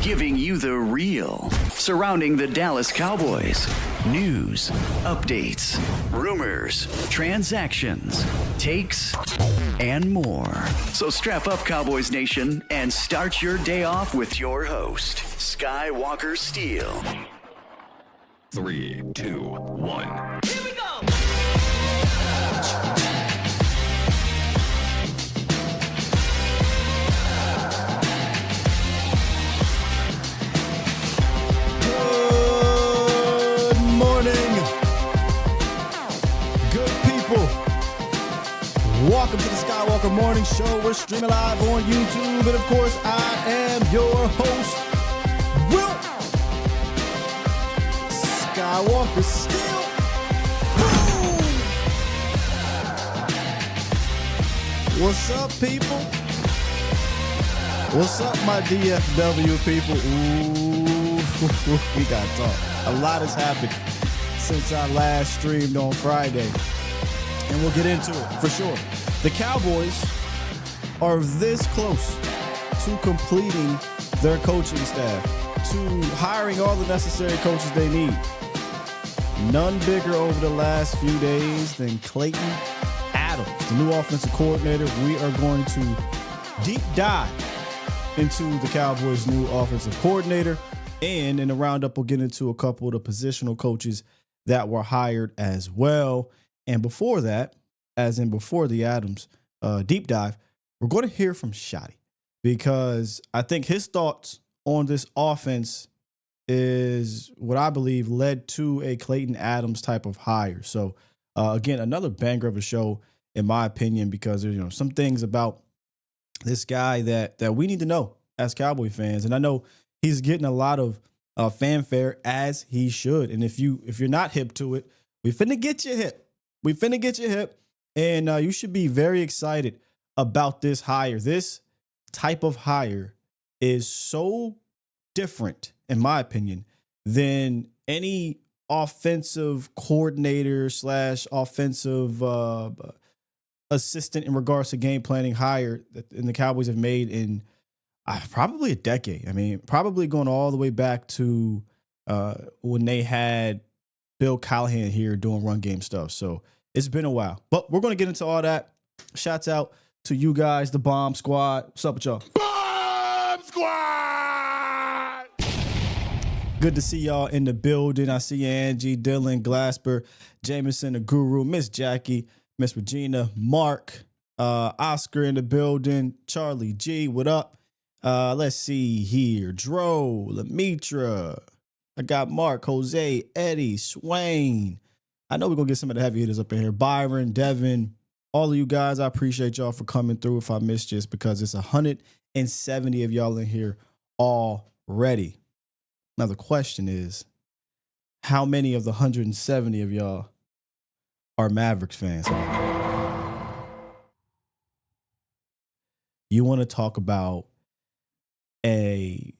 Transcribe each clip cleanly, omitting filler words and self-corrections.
giving you the real surrounding the Dallas Cowboys. News, updates, rumors, transactions, takes, and more. So strap up, Cowboys Nation, and start your day off with your host, Skywalker Steele. 3, 2, 1. Here we go! Good morning, good people. Welcome to the Skywalker Morning Show. We're streaming live on YouTube, and of course, I am your host, Will Skywalker Steele. Boom! What's up, people? What's up, my DFW people? Ooh, we got to talk. A lot has happened since I last streamed on Friday, and we'll get into it for sure. The Cowboys are this close to completing their coaching staff, to hiring all the necessary coaches they need. None bigger over the last few days than Clayton Adams, the new offensive coordinator. We are going to deep dive into the Cowboys' new offensive coordinator, and in the roundup, we'll get into a couple of the positional coaches that were hired as well. And before that, as in before the Adams deep dive, we're going to hear from Shotty, because I think his thoughts on this offense is what I believe led to a Clayton Adams type of hire. So again, another banger of a show, in my opinion, because there's some things about this guy that we need to know as Cowboy fans. And I know he's getting a lot of fanfare, as he should. And if you're not hip to it, we finna get you hip. We finna get you hip. And you should be very excited about this hire. This type of hire is so different, in my opinion, than any offensive coordinator / offensive assistant in regards to game planning hire that the Cowboys have made in probably a decade. I mean, probably going all the way back to when they had Bill Callahan here doing run game stuff. So it's been a while, but we're going to get into all that. Shouts out to you guys, the Bomb Squad. What's up with y'all? Bomb Squad! Good to see y'all in the building. I see Angie, Dylan, Glasper, Jameson, the Guru, Miss Jackie, Miss Regina, Mark, Oscar in the building, Charlie G, what up? Let's see here. Dro, Lamitra. I got Mark, Jose, Eddie, Swain. I know we're going to get some of the heavy hitters up in here. Byron, Devin, all of you guys, I appreciate y'all for coming through if I missed just because it's 170 of y'all in here already. Now, the question is, how many of the 170 of y'all are Mavericks fans? You want to talk about a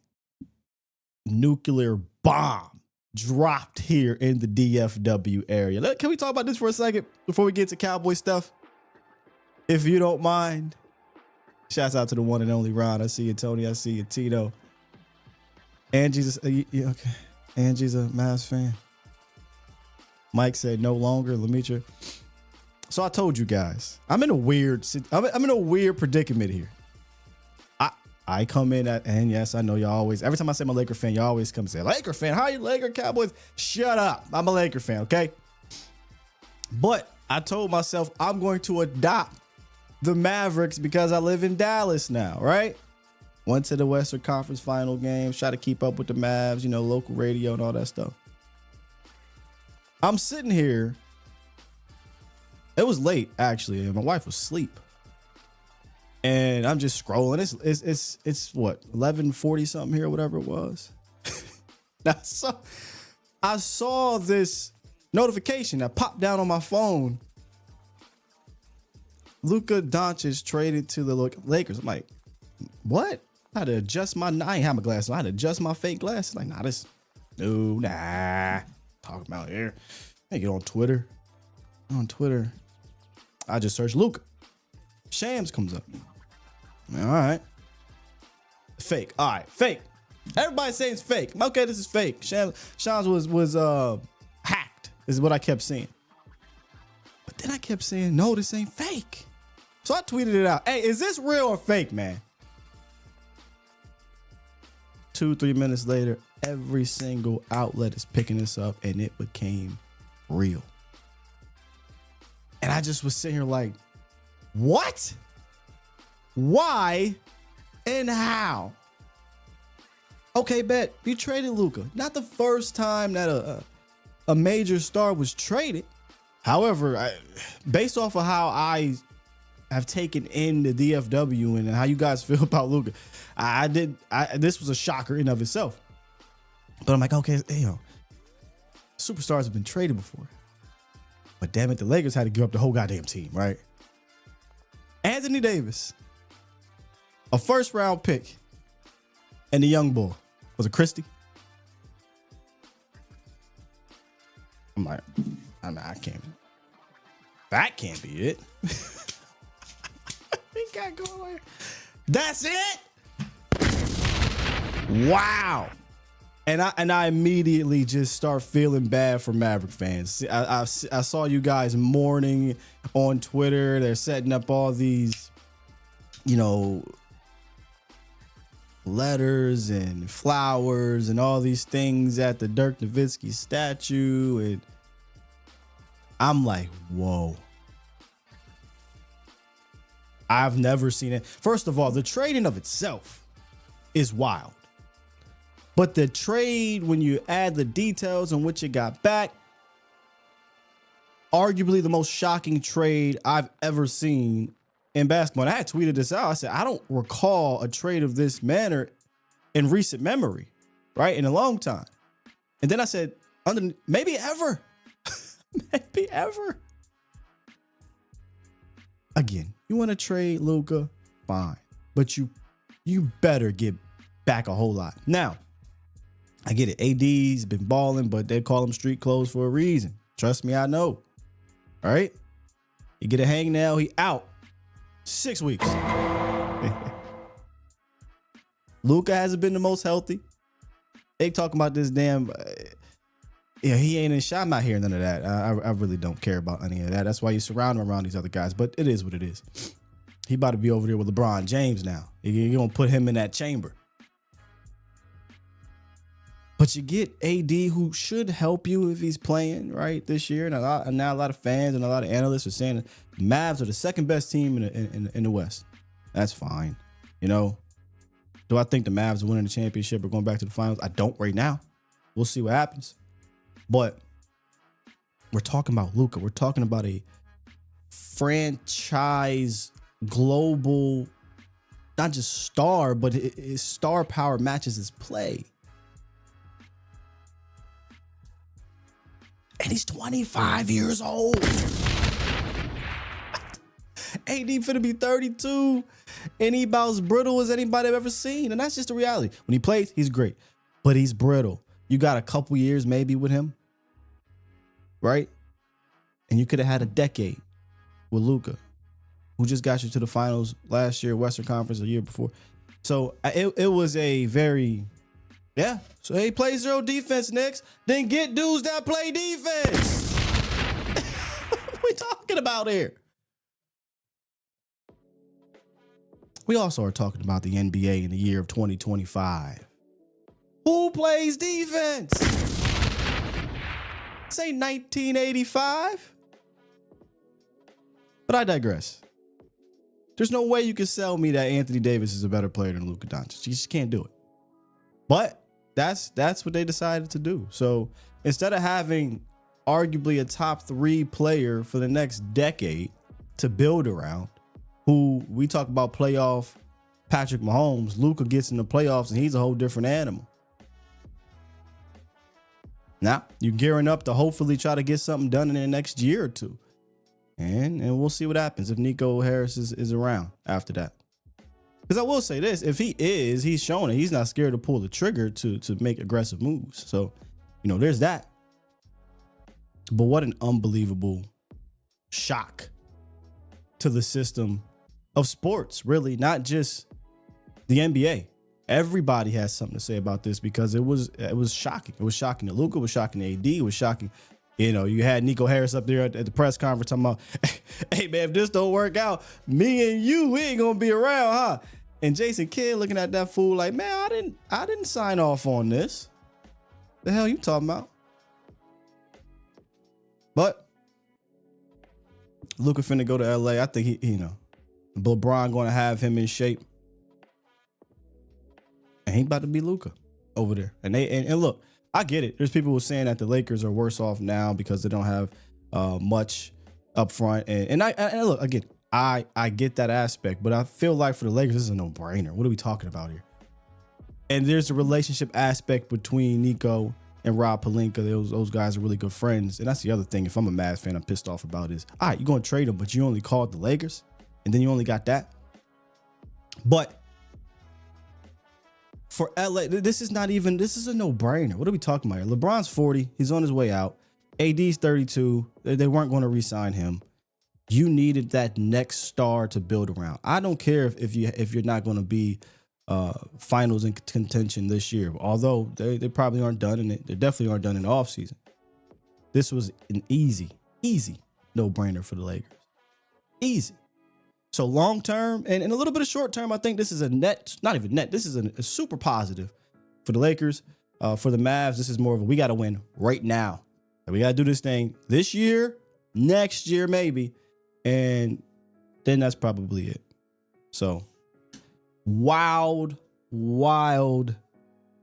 nuclear bomb dropped here in the DFW area. Can we talk about this for a second before we get to Cowboy stuff? If you don't mind. Shouts out to the one and only Ron. I see you, Tony. I see you, Tito. Angie's okay. Angie's a Mavs fan. Mike said no longer. Lamitra. So I told you guys, I'm in a weird predicament here. I come in and yes, I know y'all always, every time I say I'm a Laker fan, y'all always come and say, Laker fan, how are you, Laker Cowboys? Shut up. I'm a Laker fan, okay? But I told myself I'm going to adopt the Mavericks because I live in Dallas now, right? Went to the Western Conference final game, try to keep up with the Mavs, local radio and all that stuff. I'm sitting here. It was late, actually, and my wife was asleep. And I'm just scrolling. It's what, 11:40 something here, whatever it was. I saw this notification that popped down on my phone. Luka Doncic traded to the Lakers. I'm like, what? I had to adjust I ain't have my glasses. I had to adjust my fake glasses. Like, nah. Talking about here. I get on Twitter. I just searched Luka. Shams comes up. All right. Fake. All right. Fake. Everybody's saying it's fake. Okay, this is fake. Sean's was hacked, is what I kept saying. But then I kept saying, no, this ain't fake. So I tweeted it out. Hey, is this real or fake, man? 2-3 minutes later, every single outlet is picking this up, and it became real. And I just was sitting here like, what? Why and how? Okay, bet you traded Luka. Not the first time that a major star was traded. However, based off of how I have taken in the DFW and how you guys feel about Luka, this was a shocker in of itself. But I'm like, okay, superstars have been traded before. But damn it, the Lakers had to give up the whole goddamn team, right? Anthony Davis, a first round pick, and the young bull. Was it Christie? I'm like, I can't. That can't be it. We got going. That's it. Wow. And I immediately just start feeling bad for Maverick fans. I saw you guys mourning on Twitter. They're setting up all these, letters and flowers and all these things at the Dirk Nowitzki statue. And I'm like, whoa. I've never seen it. First of all, the trading of itself is wild. But the trade, when you add the details on what you got back, arguably the most shocking trade I've ever seen in basketball. And I had tweeted this out. I said, I don't recall a trade of this manner in recent memory, right? In a long time. And then I said, maybe ever. Maybe ever. Again, you want to trade Luka? Fine. But you better get back a whole lot. Now, I get it. AD's been balling, but they call him street clothes for a reason. Trust me, I know. All right? You get a hangnail, he out. 6 weeks. Luka hasn't been the most healthy. They talking about this damn... he ain't in shot. I'm not hearing none of that. I really don't care about any of that. That's why you surround him around these other guys. But it is what it is. He about to be over there with LeBron James now. You're going to put him in that chamber. But you get AD, who should help you if he's playing, right, this year. And now a lot of fans and a lot of analysts are saying the Mavs are the second best team in the West. That's fine. Do I think the Mavs are winning the championship or going back to the finals? I don't right now. We'll see what happens. But we're talking about Luka. We're talking about a franchise, global, not just star, but his star power matches his play. And he's 25 years old. AD finna be 32. And he about as brittle as anybody I've ever seen. And that's just the reality. When he plays, he's great. But he's brittle. You got a couple years maybe with him. Right? And you could have had a decade with Luka, who just got you to the finals last year, Western Conference, the year before. So it was a very... Yeah. So he plays zero defense next. Then get dudes that play defense. What we talking about here? We also are talking about the NBA in the year of 2025. Who plays defense? Say 1985. But I digress. There's no way you can sell me that Anthony Davis is a better player than Luka Doncic. You just can't do it. But that's what they decided to do. So instead of having arguably a top 3 player for the next decade to build around, who we talk about playoff Patrick Mahomes, Luka gets in the playoffs and he's a whole different animal. Now you're gearing up to hopefully try to get something done in the next year or two. And we'll see what happens if Nico Harris is around after that. Because I will say this, if he's showing it. He's not scared to pull the trigger to make aggressive moves. So, there's that. But what an unbelievable shock to the system of sports, really, not just the NBA. Everybody has something to say about this because it was shocking. It was shocking to Luka. It was shocking to AD. It was shocking. You know, you had Nico Harris up there at the press conference talking about, hey, man, if this don't work out, me and you, we ain't going to be around, huh? And Jason Kidd looking at that fool like, man, I didn't sign off on this. The hell you talking about? But Luka finna go to LA. I think he you know, LeBron going to have him in shape. And he about to be Luka over there. And look, I get it. There's people who are saying that the Lakers are worse off now because they don't have much up front. And look, again, I get that aspect, but I feel like for the Lakers, this is a no-brainer. What are we talking about here? And there's a relationship aspect between Nico and Rob Pelinka. Those guys are really good friends. And that's the other thing. If I'm a Mavs fan, I'm pissed off about is, all right, you're going to trade him, but you only called the Lakers, and then you only got that. But for LA, this is a no-brainer. What are we talking about here? LeBron's 40. He's on his way out. AD's 32. They weren't going to re-sign him. You needed that next star to build around. I don't care if you're not going to be finals in contention this year, although they probably aren't done, and they definitely aren't done in the offseason. This was an easy no-brainer for the Lakers. Easy. So long term and a little bit of short term, I think this is a net, not even net. This is a super positive for the Lakers. For the Mavs, this is more of a we got to win right now. We got to do this thing this year, next year maybe, and then that's probably it. So wild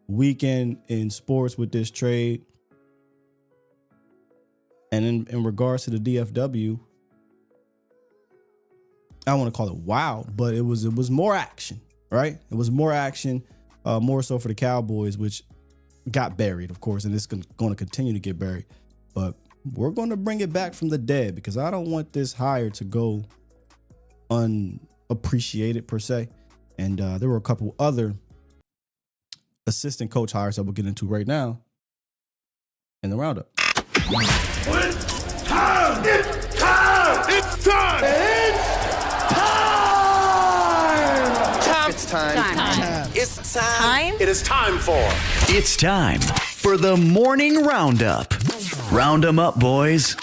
weekend in sports with this trade. And in regards to the DFW, I don't want to call it wild, but it was more action, right? It was more action, more so for the Cowboys, which got buried, of course, and it's going to continue to get buried. But we're going to bring it back from the dead because I don't want this hire to go unappreciated per se. And there were a couple other assistant coach hires that we'll get into right now in the roundup. It's time! It's time! It's time! It's time! It's time. It is time for. It's time for the morning roundup. Round 'em up, boys.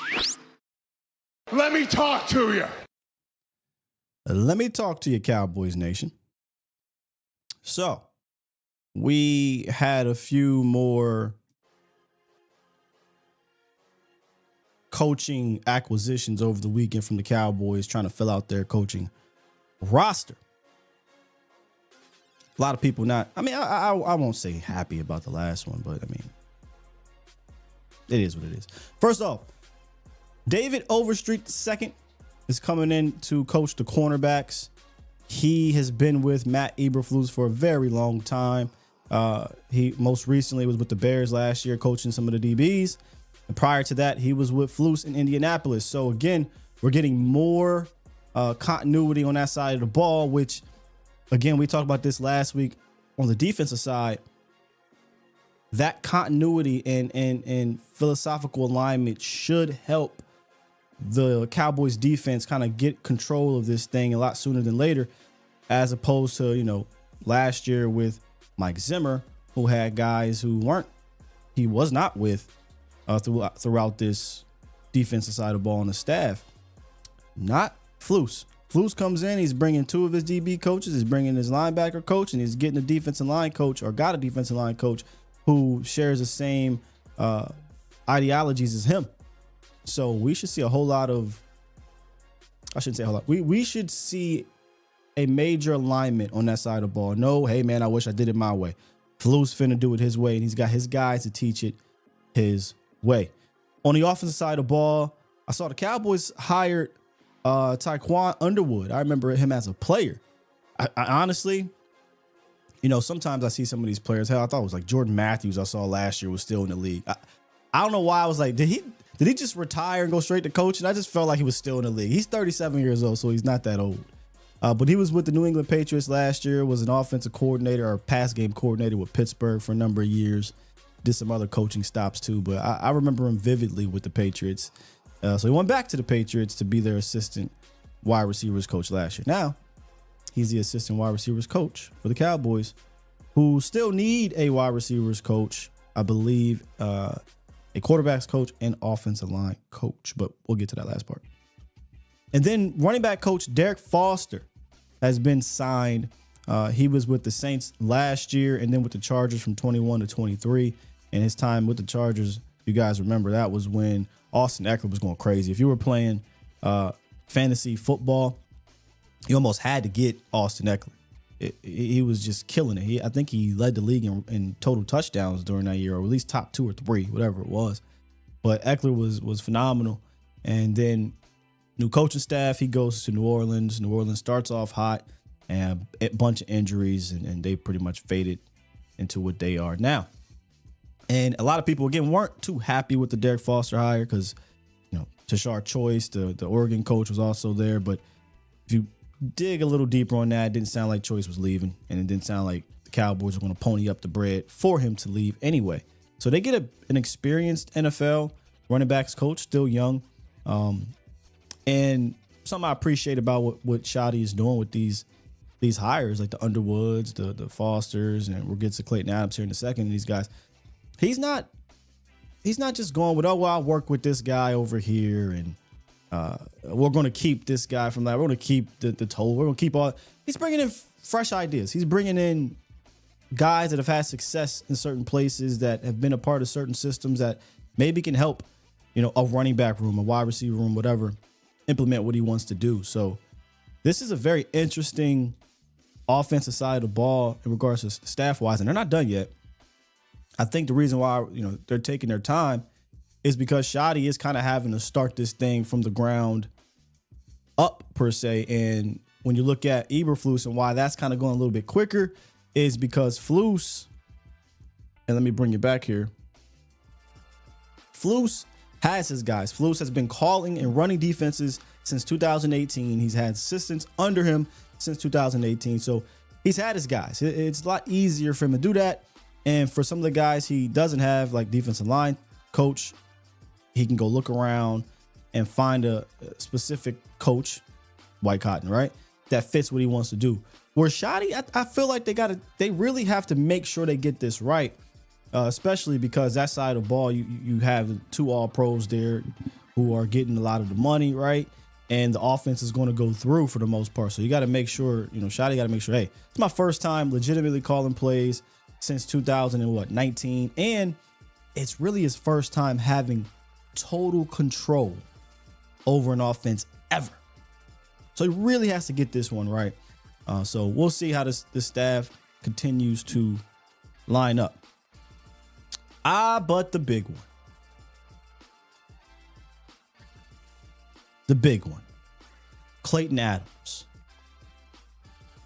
Let me talk to you. Let me talk to you, Cowboys Nation. So, we had a few more coaching acquisitions over the weekend from the Cowboys trying to fill out their coaching roster. A lot of people I won't say happy about the last one, but I mean, it is what it is. First off, David Overstreet II is coming in to coach the cornerbacks. He has been with Matt Eberflus for a very long time. He most recently was with the Bears last year, coaching some of the DBs. And prior to that, he was with Flus in Indianapolis. So again, we're getting more continuity on that side of the ball, which, again, we talked about this last week on the defensive side. That continuity and philosophical alignment should help the Cowboys defense kind of get control of this thing a lot sooner than later, as opposed to, last year with Mike Zimmer, who had guys who he was not with throughout this defensive side of the ball on the staff. Not Flus. Flus comes in, he's bringing two of his DB coaches, he's bringing his linebacker coach, and he's getting a defensive line coach, or got a defensive line coach who shares the same ideologies as him. So we should see a whole lot of, I shouldn't say a whole lot. We should see a major alignment on that side of the ball. No, hey man, I wish I did it my way. Flus finna do it his way, and he's got his guys to teach it his way. On the offensive side of the ball, I saw the Cowboys hired Taquan Underwood. I remember him as a player. I honestly, sometimes I see some of these players. Hell, I thought it was like Jordan Matthews I saw last year was still in the league. I don't know why I was like, did he just retire and go straight to coaching? I just felt like he was still in the league. He's 37 years old, so he's not that old. But he was with the New England Patriots last year, was an offensive coordinator or pass game coordinator with Pittsburgh for a number of years. Did some other coaching stops too, but I remember him vividly with the Patriots. So he went back to the Patriots to be their assistant wide receivers coach last year. Now, he's the assistant wide receivers coach for the Cowboys who still need a wide receivers coach, I believe, a quarterbacks coach and offensive line coach. But we'll get to that last part. And then running back coach Derek Foster has been signed. He was with the Saints last year and then with the Chargers from 21 to 23. And his time with the Chargers, you guys remember, that was when Austin Eckler was going crazy. If you were playing fantasy football, you almost had to get Austin Eckler. He was just killing it. I think he led the league in total touchdowns during that year, or at least top 2 or 3, whatever it was. But Eckler was phenomenal. And then new coaching staff, he goes to New Orleans. New Orleans starts off hot and a bunch of injuries, and they pretty much faded into what they are now. And a lot of people, again, weren't too happy with the Derek Foster hire because, Tashard Choice, the Oregon coach, was also there. But if you dig a little deeper on that, it didn't sound like Choice was leaving, and it didn't sound like the Cowboys were going to pony up the bread for him to leave anyway. So they get an experienced NFL running backs coach, still young. And something I appreciate about what Shotty is doing with these hires, like the Underwoods, the Fosters, and we'll get to Clayton Adams here in a second. And these guys, he's not just going with, I'll work with this guy over here, and we're going to keep this guy from that. We're going to keep the total. We're going to keep all. He's bringing in fresh ideas. He's bringing in guys that have had success in certain places, that have been a part of certain systems that maybe can help, a running back room, a wide receiver room, whatever, implement what he wants to do. So this is a very interesting offensive side of the ball in regards to staff-wise, and they're not done yet. I think the reason why, they're taking their time is because Shotty is kind of having to start this thing from the ground up, per se. And when you look at Eberflus and why that's kind of going a little bit quicker is because Flus, and let me bring you back here, Flus has his guys. Flus has been calling and running defenses since 2018. He's had assistants under him since 2018. So he's had his guys. It's a lot easier for him to do that. And for some of the guys he doesn't have, like defensive line coach, he can go look around and find a specific coach, White Cotton, right, that fits what he wants to do. Where Shotty, I feel like they really have to make sure they get this right, especially because that side of the ball, you have 2 All-Pros there who are getting a lot of the money, right? And the offense is going to go through for the most part. So you got to make sure, Shotty got to make sure, hey, it's my first time legitimately calling plays since 2019, and it's really his first time having total control over an offense ever. So he really has to get this one right. So we'll see how this staff continues to line up. But the big one. The big one. Clayton Adams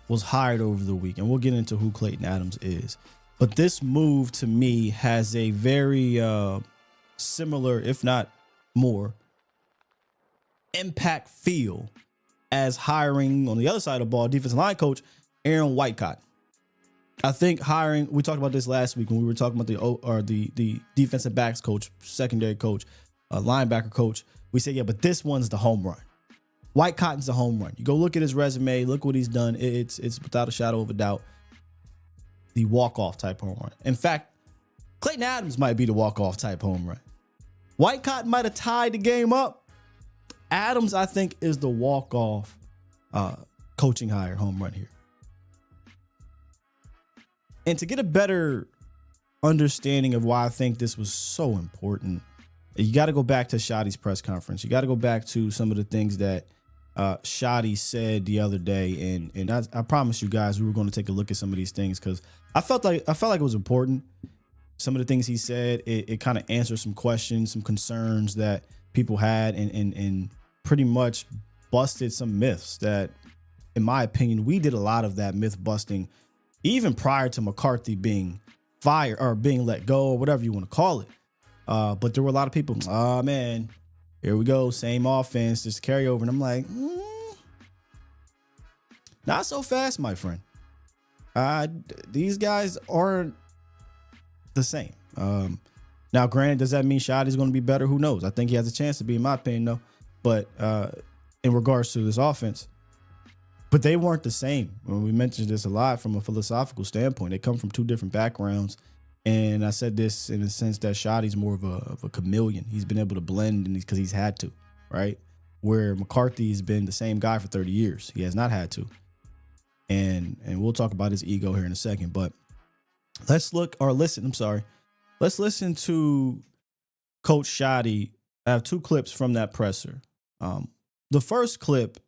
was hired over the week, and we'll get into who Clayton Adams is. But this move to me has a very similar, if not more, impact feel as hiring on the other side of the ball, defensive line coach Aaron Whitecott. I think hiring, we talked about this last week when we were talking about the defensive backs coach, secondary coach, linebacker coach. We said, yeah, but this one's the home run. Whitecotton's the home run. You go look at his resume, look what he's done. It's without a shadow of a doubt the walk-off type home run. In fact, Clayton Adams might be the walk-off type home run. Whitecott might have tied the game up. Adams, I think, is the walk-off coaching hire home run here. And to get a better understanding of why I think this was so important, you got to go back to Shotty's press conference. You got to go back to some of the things that Shotty said the other day, and I promised you guys we were going to take a look at some of these things because I felt like it was important. Some of the things he said, it kind of answered some questions, some concerns that people had, and pretty much busted some myths that, in my opinion, we did a lot of that myth busting even prior to McCarthy being fired or being let go or whatever you want to call it. But there were a lot of people, oh man, here we go, same offense, just carry over. And I'm like, not so fast, my friend. These guys aren't the same. Now, granted, does that mean Shotty's going to be better? Who knows? I think he has a chance to be, in my opinion, though. But in regards to this offense. But they weren't the same. We mentioned this a lot from a philosophical standpoint. They come from two different backgrounds. And I said this in the sense that Shotty's more of a chameleon. He's been able to blend because he's had to, right? Where McCarthy has been the same guy for 30 years. He has not had to. And we'll talk about his ego here in a second. But let's listen to Coach Shotty. I have two clips from that presser. The first clip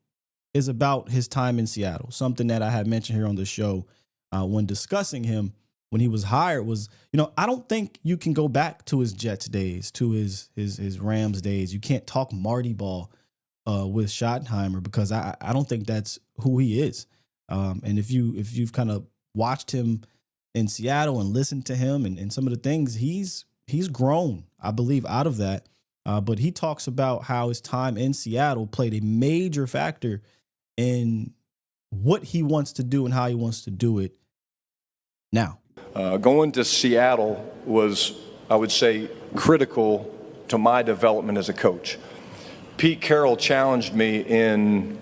is about his time in Seattle, something that I had mentioned here on the show when discussing him when he was hired was, I don't think you can go back to his Jets days, to his Rams days. You can't talk Marty ball with Schottenheimer because I don't think that's who he is. And if you've kind of watched him in Seattle and listened to him and some of the things, he's grown, I believe, out of that. But he talks about how his time in Seattle played a major factor in what he wants to do and how he wants to do it now. Going to Seattle was, I would say, critical to my development as a coach. Pete Carroll challenged me in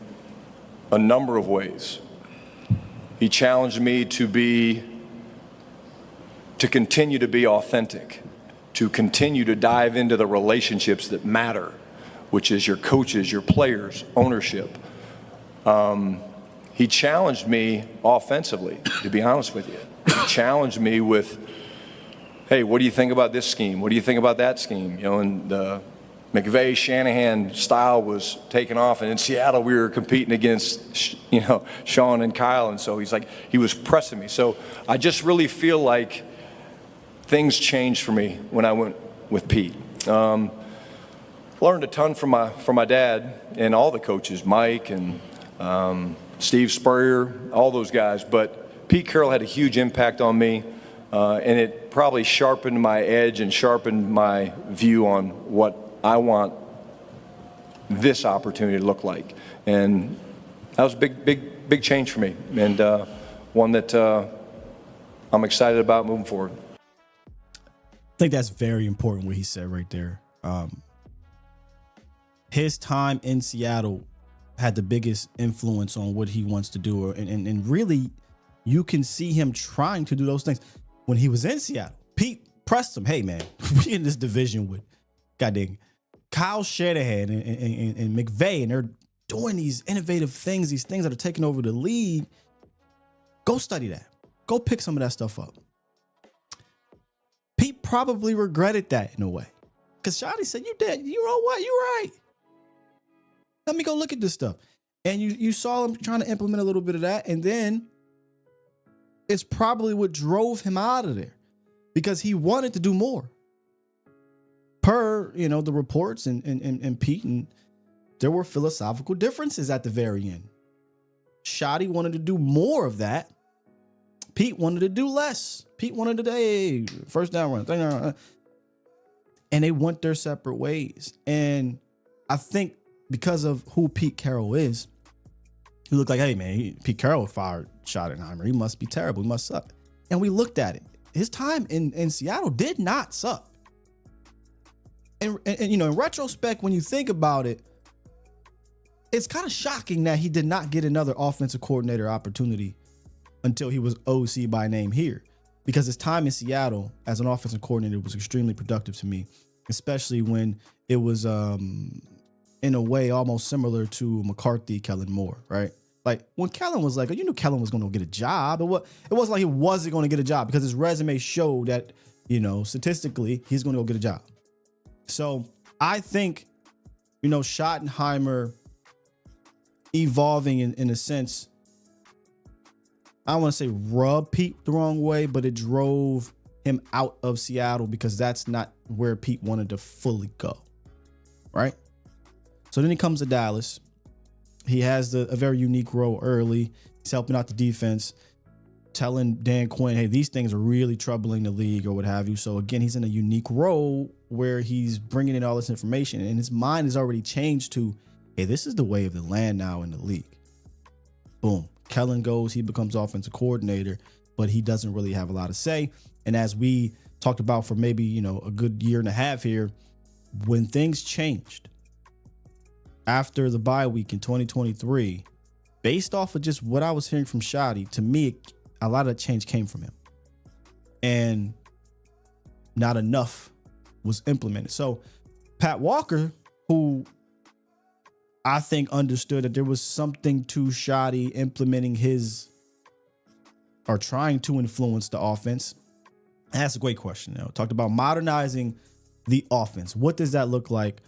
a number of ways. He challenged me to continue to be authentic, to continue to dive into the relationships that matter, which is your coaches, your players, ownership. He challenged me offensively, to be honest with you. He challenged me with, hey, what do you think about this scheme? What do you think about that scheme? And the McVay-Shanahan style was taking off, and in Seattle we were competing against, Sean and Kyle, and so he was pressing me. So I just really feel like things changed for me when I went with Pete. Learned a ton from my dad and all the coaches, Mike and Steve Spurrier, all those guys. But Pete Carroll had a huge impact on me, and it probably sharpened my edge and sharpened my view on what I want this opportunity to look like. And that was a big change for me, and one that I'm excited about moving forward. I think that's very important what he said right there. His time in Seattle had the biggest influence on what he wants to do. And really, you can see him trying to do those things. When he was in Seattle, Pete pressed him, hey, man, we in this division with, goddamn, Kyle Shanahan and McVay, and they're doing these innovative things, these things that are taking over the league. Go study that. Go pick some of that stuff up. Pete probably regretted that in a way. Because Shotty said, you did. You know what? You're right. Let me go look at this stuff. And you saw him trying to implement a little bit of that. And then it's probably what drove him out of there. Because he wanted to do more. Per, the reports and Pete, and there were philosophical differences at the very end. Shotty wanted to do more of that. Pete wanted to do less. Pete wanted to, hey, first down run. And they went their separate ways. And I think because of who Pete Carroll is, he looked like, hey, man, Pete Carroll fired Schottenheimer. He must be terrible. He must suck. And we looked at it. His time in Seattle did not suck. And in retrospect, when you think about it, it's kind of shocking that he did not get another offensive coordinator opportunity until he was OC by name here, because his time in Seattle as an offensive coordinator was extremely productive to me, especially when it was in a way almost similar to McCarthy, Kellen Moore, right? Like when Kellen was like, you knew Kellen was going to get a job. It wasn't like he wasn't going to get a job because his resume showed that, statistically, he's going to go get a job. So I think, Schottenheimer evolving in a sense, I don't want to say rub Pete the wrong way, but it drove him out of Seattle because that's not where Pete wanted to fully go, right? So then he comes to Dallas. He has a very unique role early. He's helping out the defense, telling Dan Quinn, hey, these things are really troubling the league or what have you. So again, he's in a unique role where he's bringing in all this information and his mind has already changed to, hey, this is the way of the land now in the league. Boom. Kellen goes, he becomes offensive coordinator, but he doesn't really have a lot to say. And as we talked about for maybe, a good year and a half here, when things changed after the bye week in 2023, based off of just what I was hearing from Shotty, to me, a lot of the change came from him. And not enough was implemented. So Pat Walker, who I think understood that there was something to Shotty implementing his or trying to influence the offense. That's a great question. Talked about modernizing the offense. What does that look like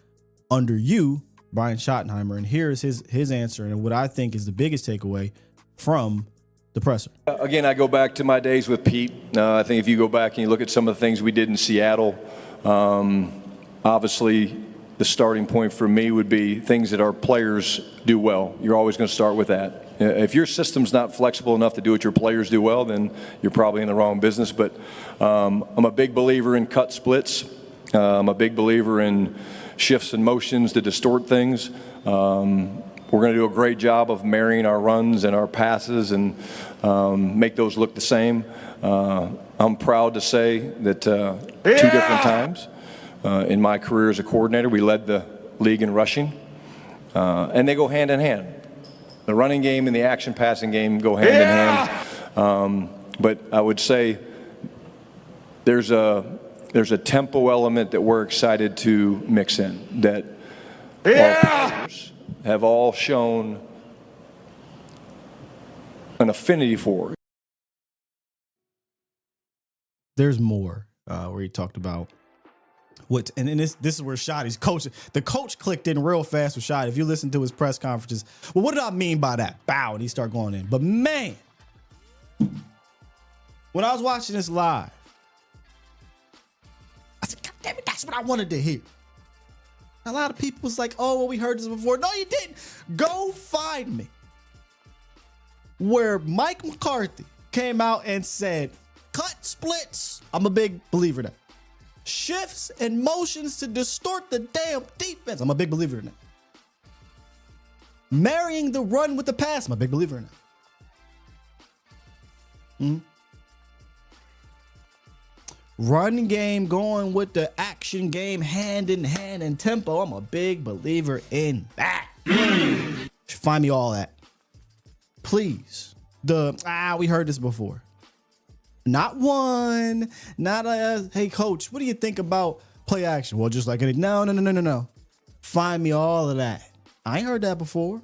under you, Brian Schottenheimer? And here's his answer and what I think is the biggest takeaway from the presser. Again, I go back to my days with Pete. I think if you go back and you look at some of the things we did in Seattle, obviously the starting point for me would be things that our players do well. You're always going to start with that. If your system's not flexible enough to do what your players do well, then you're probably in the wrong business. But I'm a big believer in cut splits. I'm a big believer in shifts and motions to distort things. We're going to do a great job of marrying our runs and our passes and make those look the same. I'm proud to say that 2 different times in my career as a coordinator, we led the league in rushing. And they go hand in hand. The running game and the action passing game go hand in hand. But I would say there's a tempo element that we're excited to mix in that our players have all shown an affinity for. There's more where he talked about what, and this is where Shotty's coach, the coach clicked in real fast with Shotty. If you listen to his press conferences, well, what did I mean by that? Bow, and he started going in. But man, when I was watching this live, I said, God damn it, that's what I wanted to hear. A lot of people was like, oh, well, we heard this before. No, you didn't. Go find me where Mike McCarthy came out and said, cut splits. I'm a big believer in that. Shifts and motions to distort the damn defense. I'm a big believer in that. Marrying the run with the pass. I'm a big believer in that. Run game going with the action game hand in hand and tempo. I'm a big believer in that. Find me all that. Please. We heard this before. Not one, not a, hey, coach, what do you think about play action? Well, just like any, no. Find me all of that. I ain't heard that before.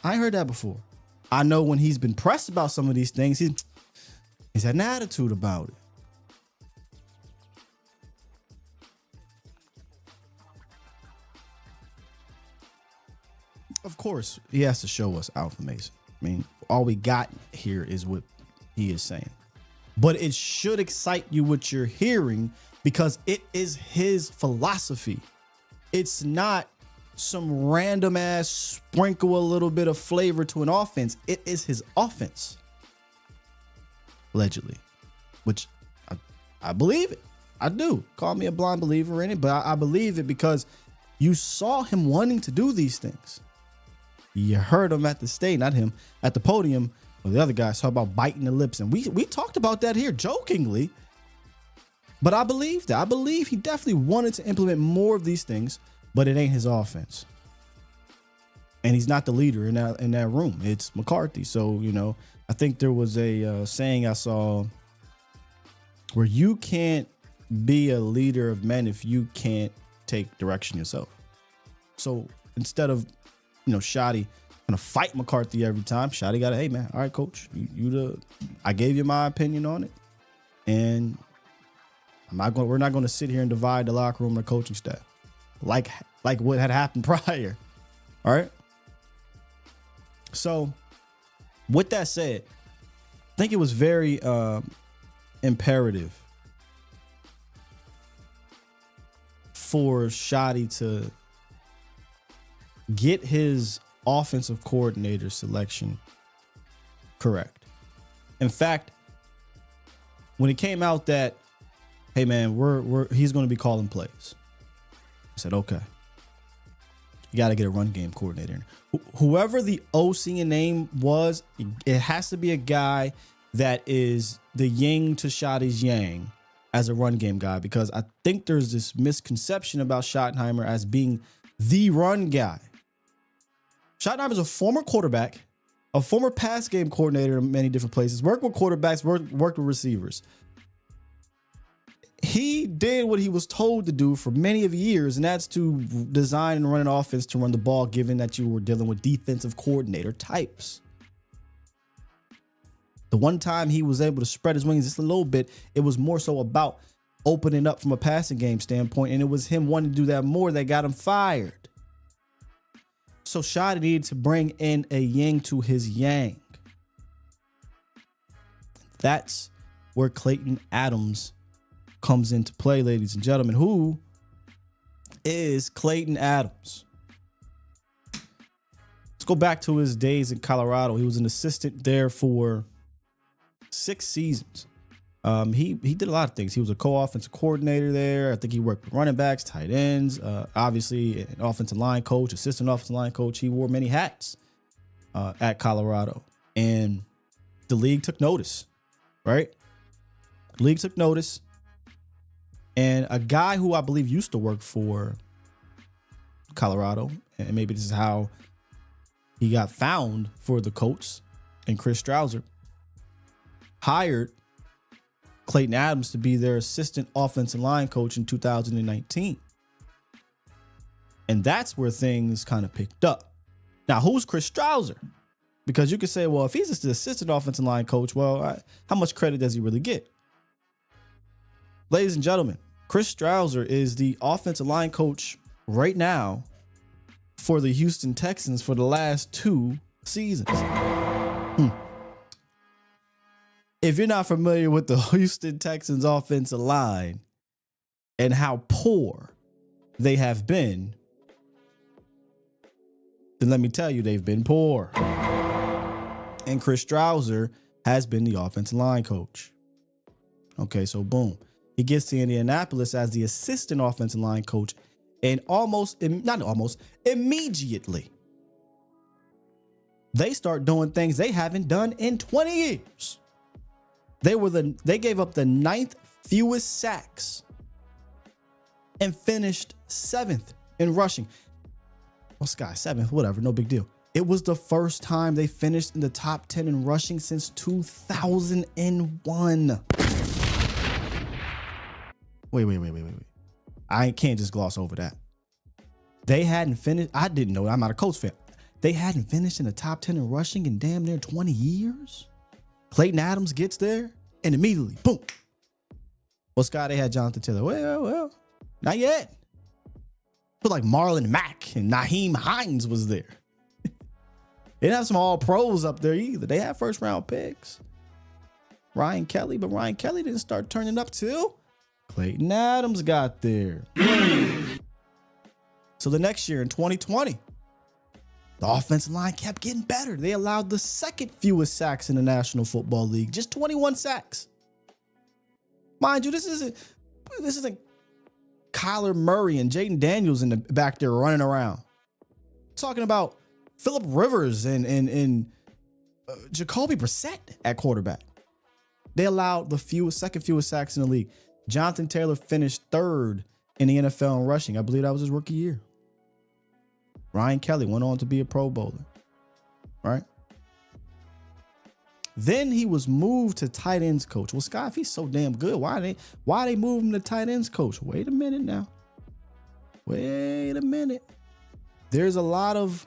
I know when he's been pressed about some of these things, he's had an attitude about it. Of course, he has to show us Alpha Mason. I mean, all we got here is what he is saying. But it should excite you what you're hearing because it is his philosophy. It's not some random ass sprinkle a little bit of flavor to an offense. It is his offense. Allegedly. Which I believe it. I do. Call me a blind believer in it, but I believe it because you saw him wanting to do these things. You heard him at the stage, not him, at the podium. Well, the other guys talk about biting the lips. And we talked about that here jokingly. But I believe that. I believe he definitely wanted to implement more of these things, but it ain't his offense. And he's not the leader in that room. It's McCarthy. So, I think there was a saying I saw where you can't be a leader of men if you can't take direction yourself. So instead of Shotty gonna fight McCarthy every time, Shotty got hey man, all right, coach, I gave you my opinion on it, and we're not gonna sit here and divide the locker room or coaching staff like what had happened prior. All right. So with that said, I think it was very imperative for Shotty to get his offensive coordinator selection correct. In fact, when it came out that, hey man, he's going to be calling plays, I said, okay, you got to get a run game coordinator. Whoever the OC name was, it has to be a guy that is the yin to Shotty's yang as a run game guy, because I think there's this misconception about Schottenheimer as being the run guy. Schottenheimer is a former quarterback, a former pass game coordinator in many different places, worked with quarterbacks, worked with receivers. He did what he was told to do for many of years, and that's to design and run an offense to run the ball, given that you were dealing with defensive coordinator types. The one time he was able to spread his wings just a little bit, it was more so about opening up from a passing game standpoint, and it was him wanting to do that more that got him fired. So Shotty needed to bring in a yin to his yang. That's where Clayton Adams comes into play, ladies and gentlemen. Who is Clayton Adams? Let's go back to his days in Colorado. He was an assistant there for 6 seasons. He did a lot of things. He was a co-offensive coordinator there. I think he worked with running backs, tight ends, obviously an offensive line coach, assistant offensive line coach. He wore many hats at Colorado, and the league took notice, right? The league took notice, and a guy who I believe used to work for Colorado, and maybe this is how he got found for the Colts, and Chris Strouser hired Clayton Adams to be their assistant offensive line coach in 2019. And that's where things kind of picked up. Now, who's Chris Strouser? Because you could say, well, if he's just the assistant offensive line coach, well, how much credit does he really get? Ladies and gentlemen, Chris Strouser is the offensive line coach right now for the Houston Texans for the last 2 seasons. If you're not familiar with the Houston Texans offensive line and how poor they have been, then let me tell you, they've been poor. And Chris Strouser has been the offensive line coach. Okay, so boom. He gets to Indianapolis as the assistant offensive line coach, and immediately, they start doing things they haven't done in 20 years. They gave up the 9th fewest sacks and finished 7th in rushing. Well, Sky, 7th, whatever, no big deal. It was the first time they finished in the top 10 in rushing since 2001. Wait. I can't just gloss over that. They hadn't finished. I didn't know. I'm not a Colts fan. They hadn't finished in the top 10 in rushing in damn near 20 years. Clayton Adams gets there and immediately, boom. Well, Scott, they had Jonathan Taylor. Well, not yet. But like Marlon Mack and Naheem Hines was there. They didn't have some all pros up there either. They had first round picks. Ryan Kelly, but Ryan Kelly didn't start turning up till Clayton Adams got there. So the next year in 2020, the offensive line kept getting better. They allowed the 2nd fewest sacks in the National Football League, just 21 sacks. Mind you, this isn't Kyler Murray and Jaden Daniels in the back there running around. Talking about Phillip Rivers and Jacoby Brissett at quarterback. They allowed the 2nd fewest sacks in the league. Jonathan Taylor finished 3rd in the NFL in rushing. I believe that was his rookie year. Ryan Kelly went on to be a Pro Bowler, right? Then he was moved to tight ends coach. Well, Scott, if he's so damn good, why they move him to tight ends coach? Wait a minute now. Wait a minute. There's a lot of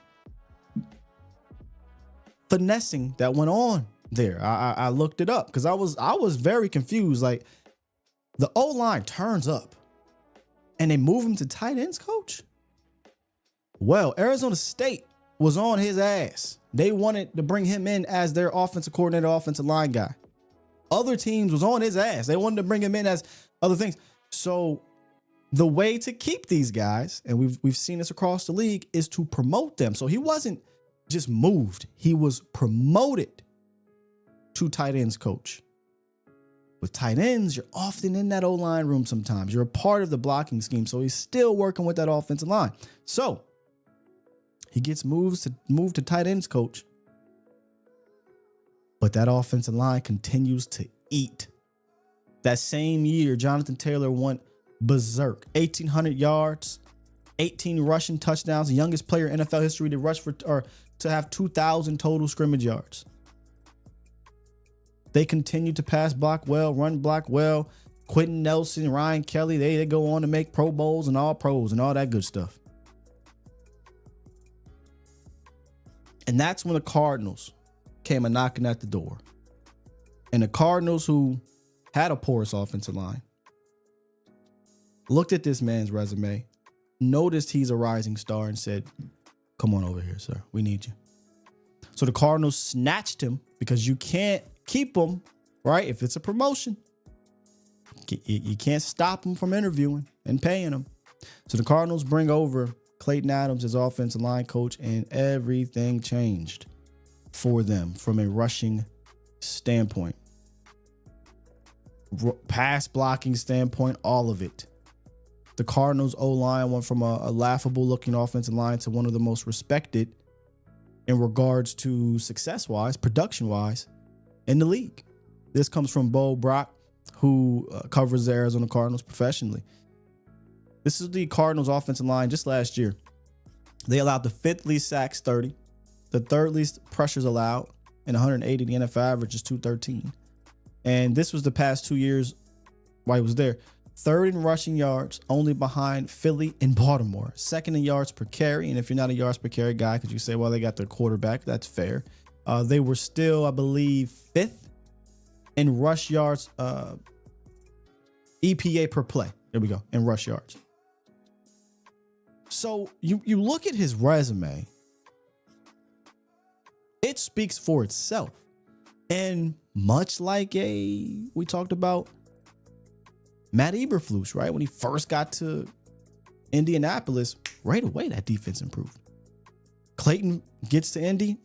finessing that went on there. I looked it up because I was very confused. Like, the O-line turns up and they move him to tight ends coach? Well, Arizona State was on his ass. They wanted to bring him in as their offensive coordinator, offensive line guy. Other teams was on his ass. They wanted to bring him in as other things. So the way to keep these guys, and we've seen this across the league, is to promote them. So he wasn't just moved. He was promoted to tight ends coach. With tight ends, you're often in that O-line room sometimes. You're a part of the blocking scheme. So he's still working with that offensive line. So he gets moved to tight ends coach. But that offensive line continues to eat. That same year, Jonathan Taylor went berserk. 1,800 yards, 18 rushing touchdowns, the youngest player in NFL history to rush for or to have 2,000 total scrimmage yards. They continue to pass block well, run block well. Quentin Nelson, Ryan Kelly, they go on to make Pro Bowls and all pros and all that good stuff. And that's when the Cardinals came a knocking at the door. And the Cardinals, who had a porous offensive line, looked at this man's resume, noticed he's a rising star, and said, come on over here, sir. We need you. So the Cardinals snatched him, because you can't keep him, right? If it's a promotion, you can't stop him from interviewing and paying him. So the Cardinals bring over Clayton Adams as offensive line coach, and everything changed for them from a rushing standpoint, pass blocking standpoint, all of it. The Cardinals O-line went from a laughable looking offensive line to one of the most respected in regards to success-wise, production-wise in the league. This comes from Bo Brock, who covers the Arizona Cardinals professionally. This is the Cardinals offensive line just last year. They allowed the 5th least sacks, 30, the 3rd least pressures allowed, and 180. The NFL average is 213. And this was the past 2 years while he was there. 3rd in rushing yards, only behind Philly and Baltimore. 2nd in yards per carry. And if you're not a yards per carry guy, because you say, well, they got their quarterback, that's fair. They were still, I believe, 5th in rush yards, EPA per play. There we go, in rush yards. So you look at his resume, it speaks for itself. And much like we talked about Matt Eberflus, right? When he first got to Indianapolis, right away that defense improved. Klayton gets to Indy,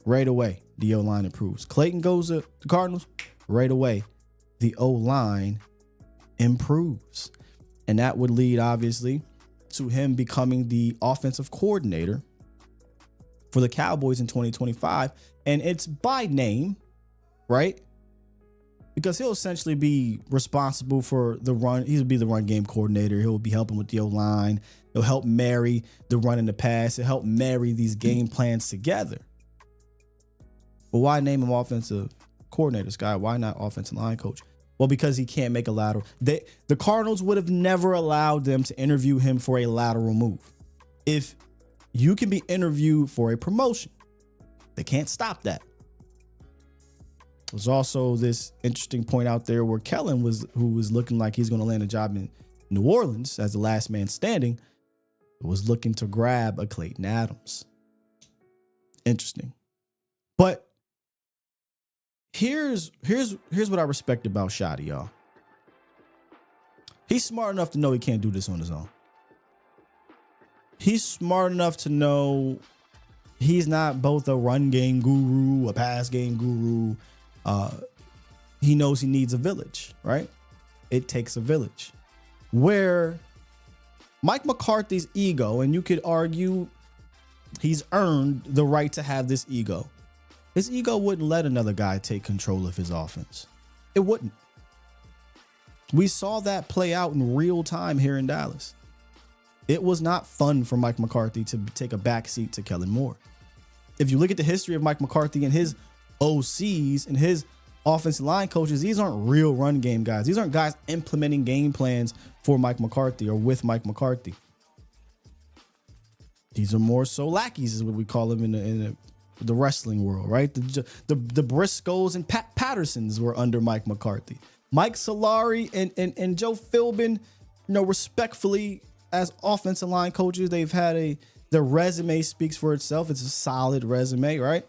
right away the O-line improves. Klayton goes to the Cardinals, right away the O-line improves. And that would lead, obviously, to him becoming the offensive coordinator for the Cowboys in 2025. And it's by name, right? Because he'll essentially be responsible for the run. He'll be the run game coordinator. He'll be helping with the O-line. He'll help marry the run and the pass. He'll help marry these game plans together. But why name him offensive coordinator, Sky? Why not offensive line coach? Well, because he can't make a lateral. The Cardinals would have never allowed them to interview him for a lateral move. If you can be interviewed for a promotion, they can't stop that. There's also this interesting point out there where Kellen who was looking like he's going to land a job in New Orleans as the last man standing, was looking to grab a Clayton Adams. Interesting. But here's what I respect about Shotty, y'all. He's smart enough to know he can't do this on his own. He's smart enough to know he's not both a run game guru, a pass game guru. He knows he needs a village, right? It takes a village. Where Mike McCarthy's ego, and you could argue he's earned the right to have this ego. His ego wouldn't let another guy take control of his offense. It wouldn't. We saw that play out in real time here in Dallas. It was not fun for Mike McCarthy to take a backseat to Kellen Moore. If you look at the history of Mike McCarthy and his OCs and his offensive line coaches, these aren't real run game guys. These aren't guys implementing game plans for Mike McCarthy or with Mike McCarthy. These are more so lackeys, is what we call them in the wrestling world, right? The Briscoes and Pat Pattersons were under Mike McCarthy. Mike Solari and Joe Philbin, respectfully, as offensive line coaches, they've had their resume speaks for itself. It's a solid resume, right?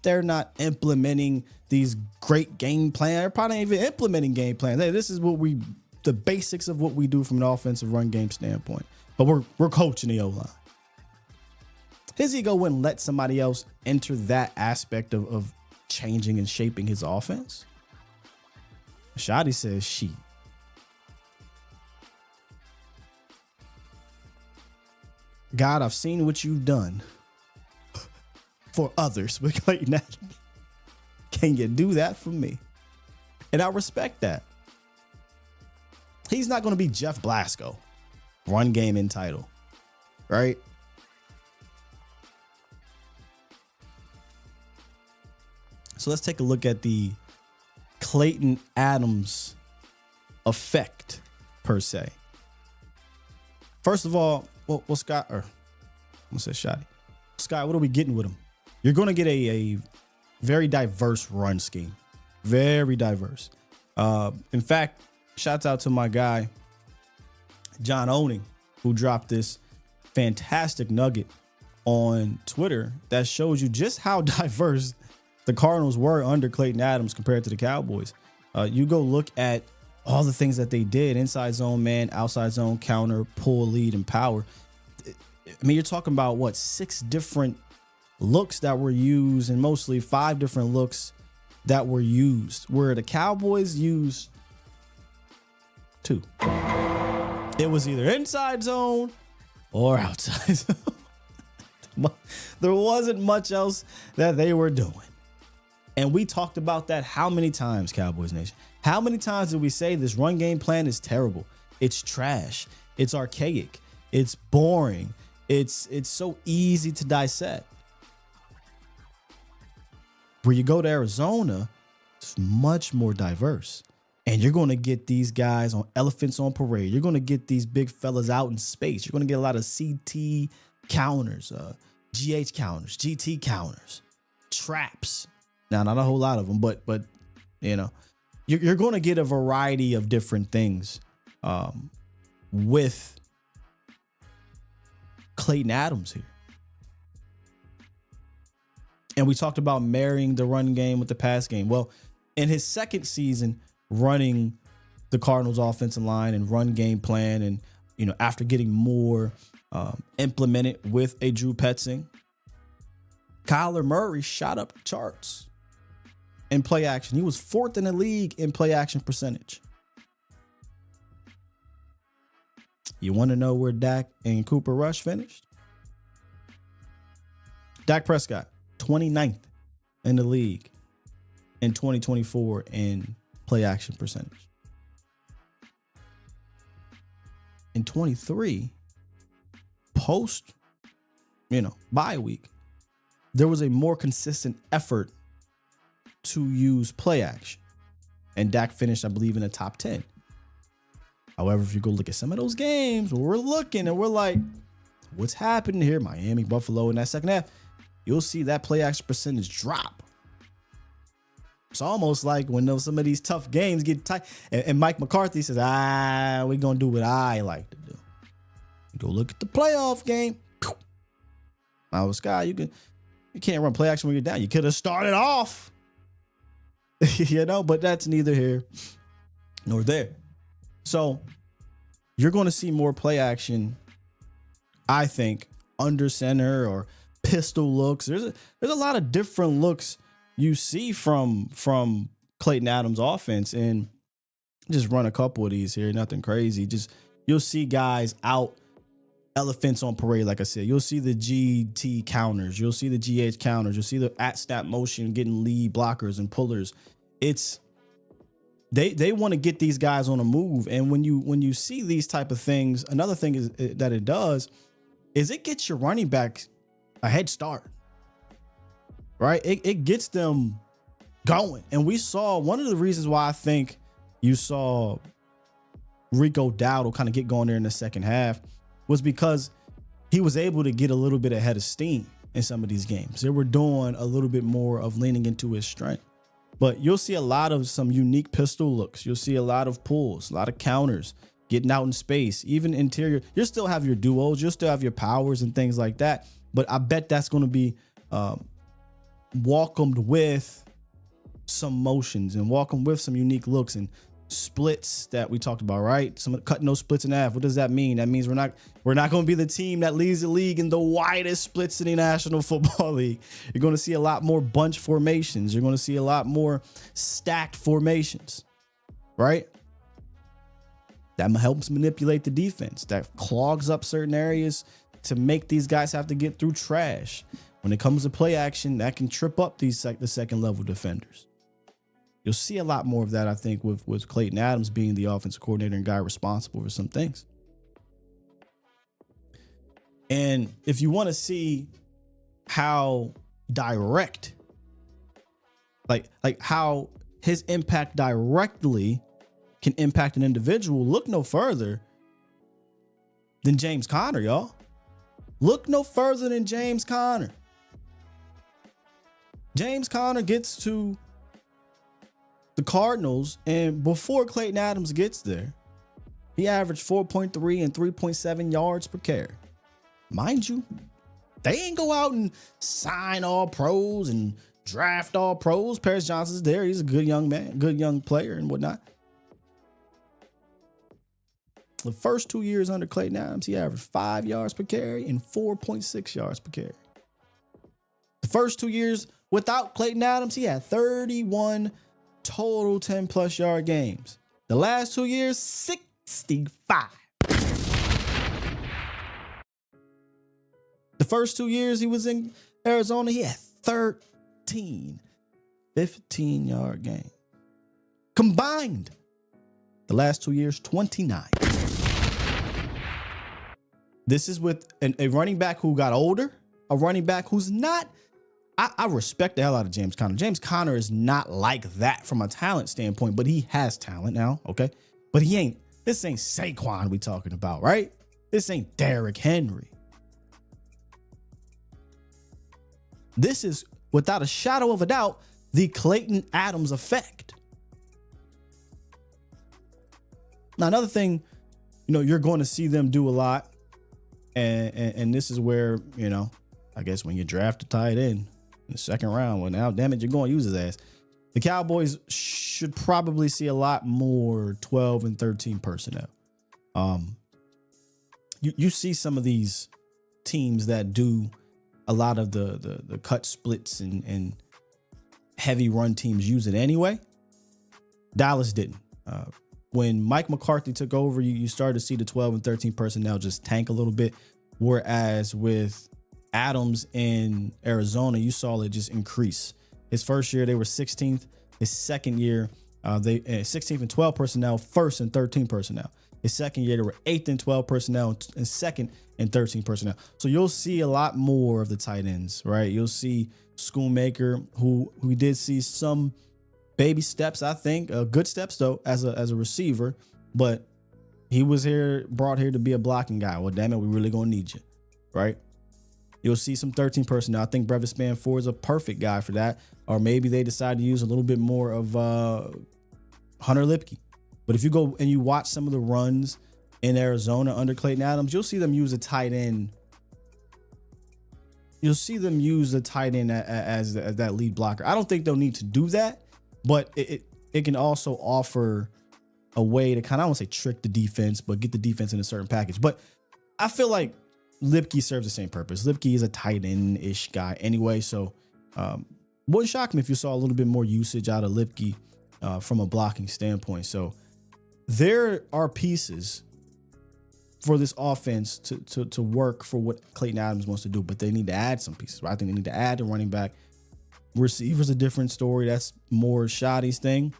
They're not implementing these great game plans. They're probably not even implementing game plans. Hey, this is the basics of what we do from an offensive run game standpoint. But we're coaching the O-line. His ego wouldn't let somebody else enter that aspect of changing and shaping his offense. Shotty says, she. God, I've seen what you've done for others with Clayton Adams. Can you do that for me? And I respect that. He's not going to be Jeff Blasco, run game entitled, right? So let's take a look at the Clayton Adams effect, per se. First of all, well Scott, or I'm gonna say Shotty. Scott, what are we getting with him? You're going to get a very diverse run scheme. Very diverse. In fact, shouts out to my guy, John Owning, who dropped this fantastic nugget on Twitter that shows you just how diverse the Cardinals were under Clayton Adams compared to the Cowboys. You go look at all the things that they did: inside zone man, outside zone counter, pull, lead, and power. I mean, you're talking about what, 6 different looks that were used, and mostly 5 different looks that were used, where the Cowboys used 2. It was either inside zone or outside zone. There wasn't much else that they were doing. And we talked about that how many times, Cowboys Nation? How many times did we say this run game plan is terrible? It's trash. It's archaic. It's boring. It's so easy to dissect. Where you go to Arizona, it's much more diverse. And you're going to get these guys on elephants on parade. You're going to get these big fellas out in space. You're going to get a lot of CT counters, GH counters, GT counters, traps. Now, not a whole lot of them, but you know, you're going to get a variety of different things with Clayton Adams here. And we talked about marrying the run game with the pass game. Well, in his second season running the Cardinals offensive line and run game plan, and, you know, after getting more implemented with a Drew Petzing, Kyler Murray shot up the charts in play action. He was 4th in the league in play action percentage. You want to know where Dak and Cooper Rush finished? Dak Prescott, 29th in the league in 2024 in play action percentage. In 23, post, bye week, there was a more consistent effort to use play action. And Dak finished, I believe, in the top 10. However, if you go look at some of those games where we're looking and we're like, what's happening here? Miami, Buffalo in that second half, you'll see that play action percentage drop. It's almost like when some of these tough games get tight, and Mike McCarthy says, we're going to do what I like to do. You go look at the playoff game. Now, Sky, you can't run play action when you're down. You could have started off, but that's neither here nor there. So you're going to see more play action, I think, under center or pistol looks. There's a lot of different looks you see from Clayton Adams' offense, and just run a couple of these here. Nothing crazy. Just you'll see guys out elephants on parade. Like I said, you'll see the GT counters. You'll see the GH counters. You'll see the at snap motion getting lead blockers and pullers. They want to get these guys on a move. And when you see these type of things, another thing is that it does is it gets your running back a head start, right? It gets them going. And we saw one of the reasons why I think you saw Rico Dowdle kind of get going there in the second half was because he was able to get a little bit ahead of steam in some of these games. They were doing a little bit more of leaning into his strength. But you'll see a lot of some unique pistol looks. You'll see a lot of pulls, a lot of counters, getting out in space, even interior. You'll still have your duos. You'll still have your powers and things like that. But I bet that's going to be welcomed with some motions and welcomed with some unique looks and splits that we talked about, right? Some cutting those splits in half. What does that mean? That means we're not going to be the team that leads the league in the widest splits in the National Football League. You're going to see a lot more bunch formations. You're going to see a lot more stacked formations, right? That helps manipulate the defense. That clogs up certain areas to make these guys have to get through trash. When it comes to play action, that can trip up the second level defenders. You'll see a lot more of that, I think, with Clayton Adams being the offensive coordinator and guy responsible for some things. And if you want to see how direct like how his impact directly can impact an individual. Look no further than James Conner, y'all. Look no further than James Conner. James Conner gets to the Cardinals, and before Clayton Adams gets there, he averaged 4.3 and 3.7 yards per carry. Mind you, they ain't go out and sign all pros and draft all pros. Paris Johnson's there. He's a good young man, good young player and whatnot. The first 2 years under Clayton Adams, he averaged 5 yards per carry and 4.6 yards per carry. The first 2 years without Clayton Adams, he had 31 total 10-plus yard games. The last 2 years, 65. The first 2 years he was in Arizona, he had 13 15-yard games. Combined, the last 2 years, 29. This is with a running back who got older, a running back who's not. I respect the hell out of James Conner. James Conner is not like that from a talent standpoint, but he has talent now, okay? But this ain't Saquon we talking about, right? This ain't Derrick Henry. This is, without a shadow of a doubt, the Clayton Adams effect. Now, another thing, you're going to see them do a lot, and this is where, I guess when you draft a tight end in the second round, well, now, damn it, you're going to use his ass. The Cowboys should probably see a lot more 12 and 13 personnel. You see some of these teams that do a lot of the cut splits and heavy run teams use it anyway. Dallas didn't. When Mike McCarthy took over, you started to see the 12 and 13 personnel just tank a little bit. Whereas with Adams in Arizona, you saw it just increase. His first year, they were 16th. His second year, they 16th and 12 personnel, first and 13 personnel. His second year, they were 8th and 12 personnel, and second and 13 personnel. So you'll see a lot more of the tight ends, right? You'll see Schoonmaker, who we did see some baby steps, I think, good steps though, as a receiver, but he was brought here to be a blocking guy. Well, damn it, we really gonna need you, right? You'll see some 13 personnel. I think Brevis Span-4 is a perfect guy for that. Or maybe they decide to use a little bit more of Hunter Lipke. But if you go and you watch some of the runs in Arizona under Clayton Adams, you'll see them use a tight end. You'll see them use the tight end as that lead blocker. I don't think they'll need to do that, but it can also offer a way to kind of, I won't say trick the defense, but get the defense in a certain package. But I feel like Lipke serves the same purpose. Lipke is a tight end-ish guy anyway, so wouldn't shock me if you saw a little bit more usage out of Lipke from a blocking standpoint. So there are pieces for this offense to work for what Clayton Adams wants to do, but they need to add some pieces. Right? I think they need to add a running back. Receiver's a different story. That's more Shoddy's thing,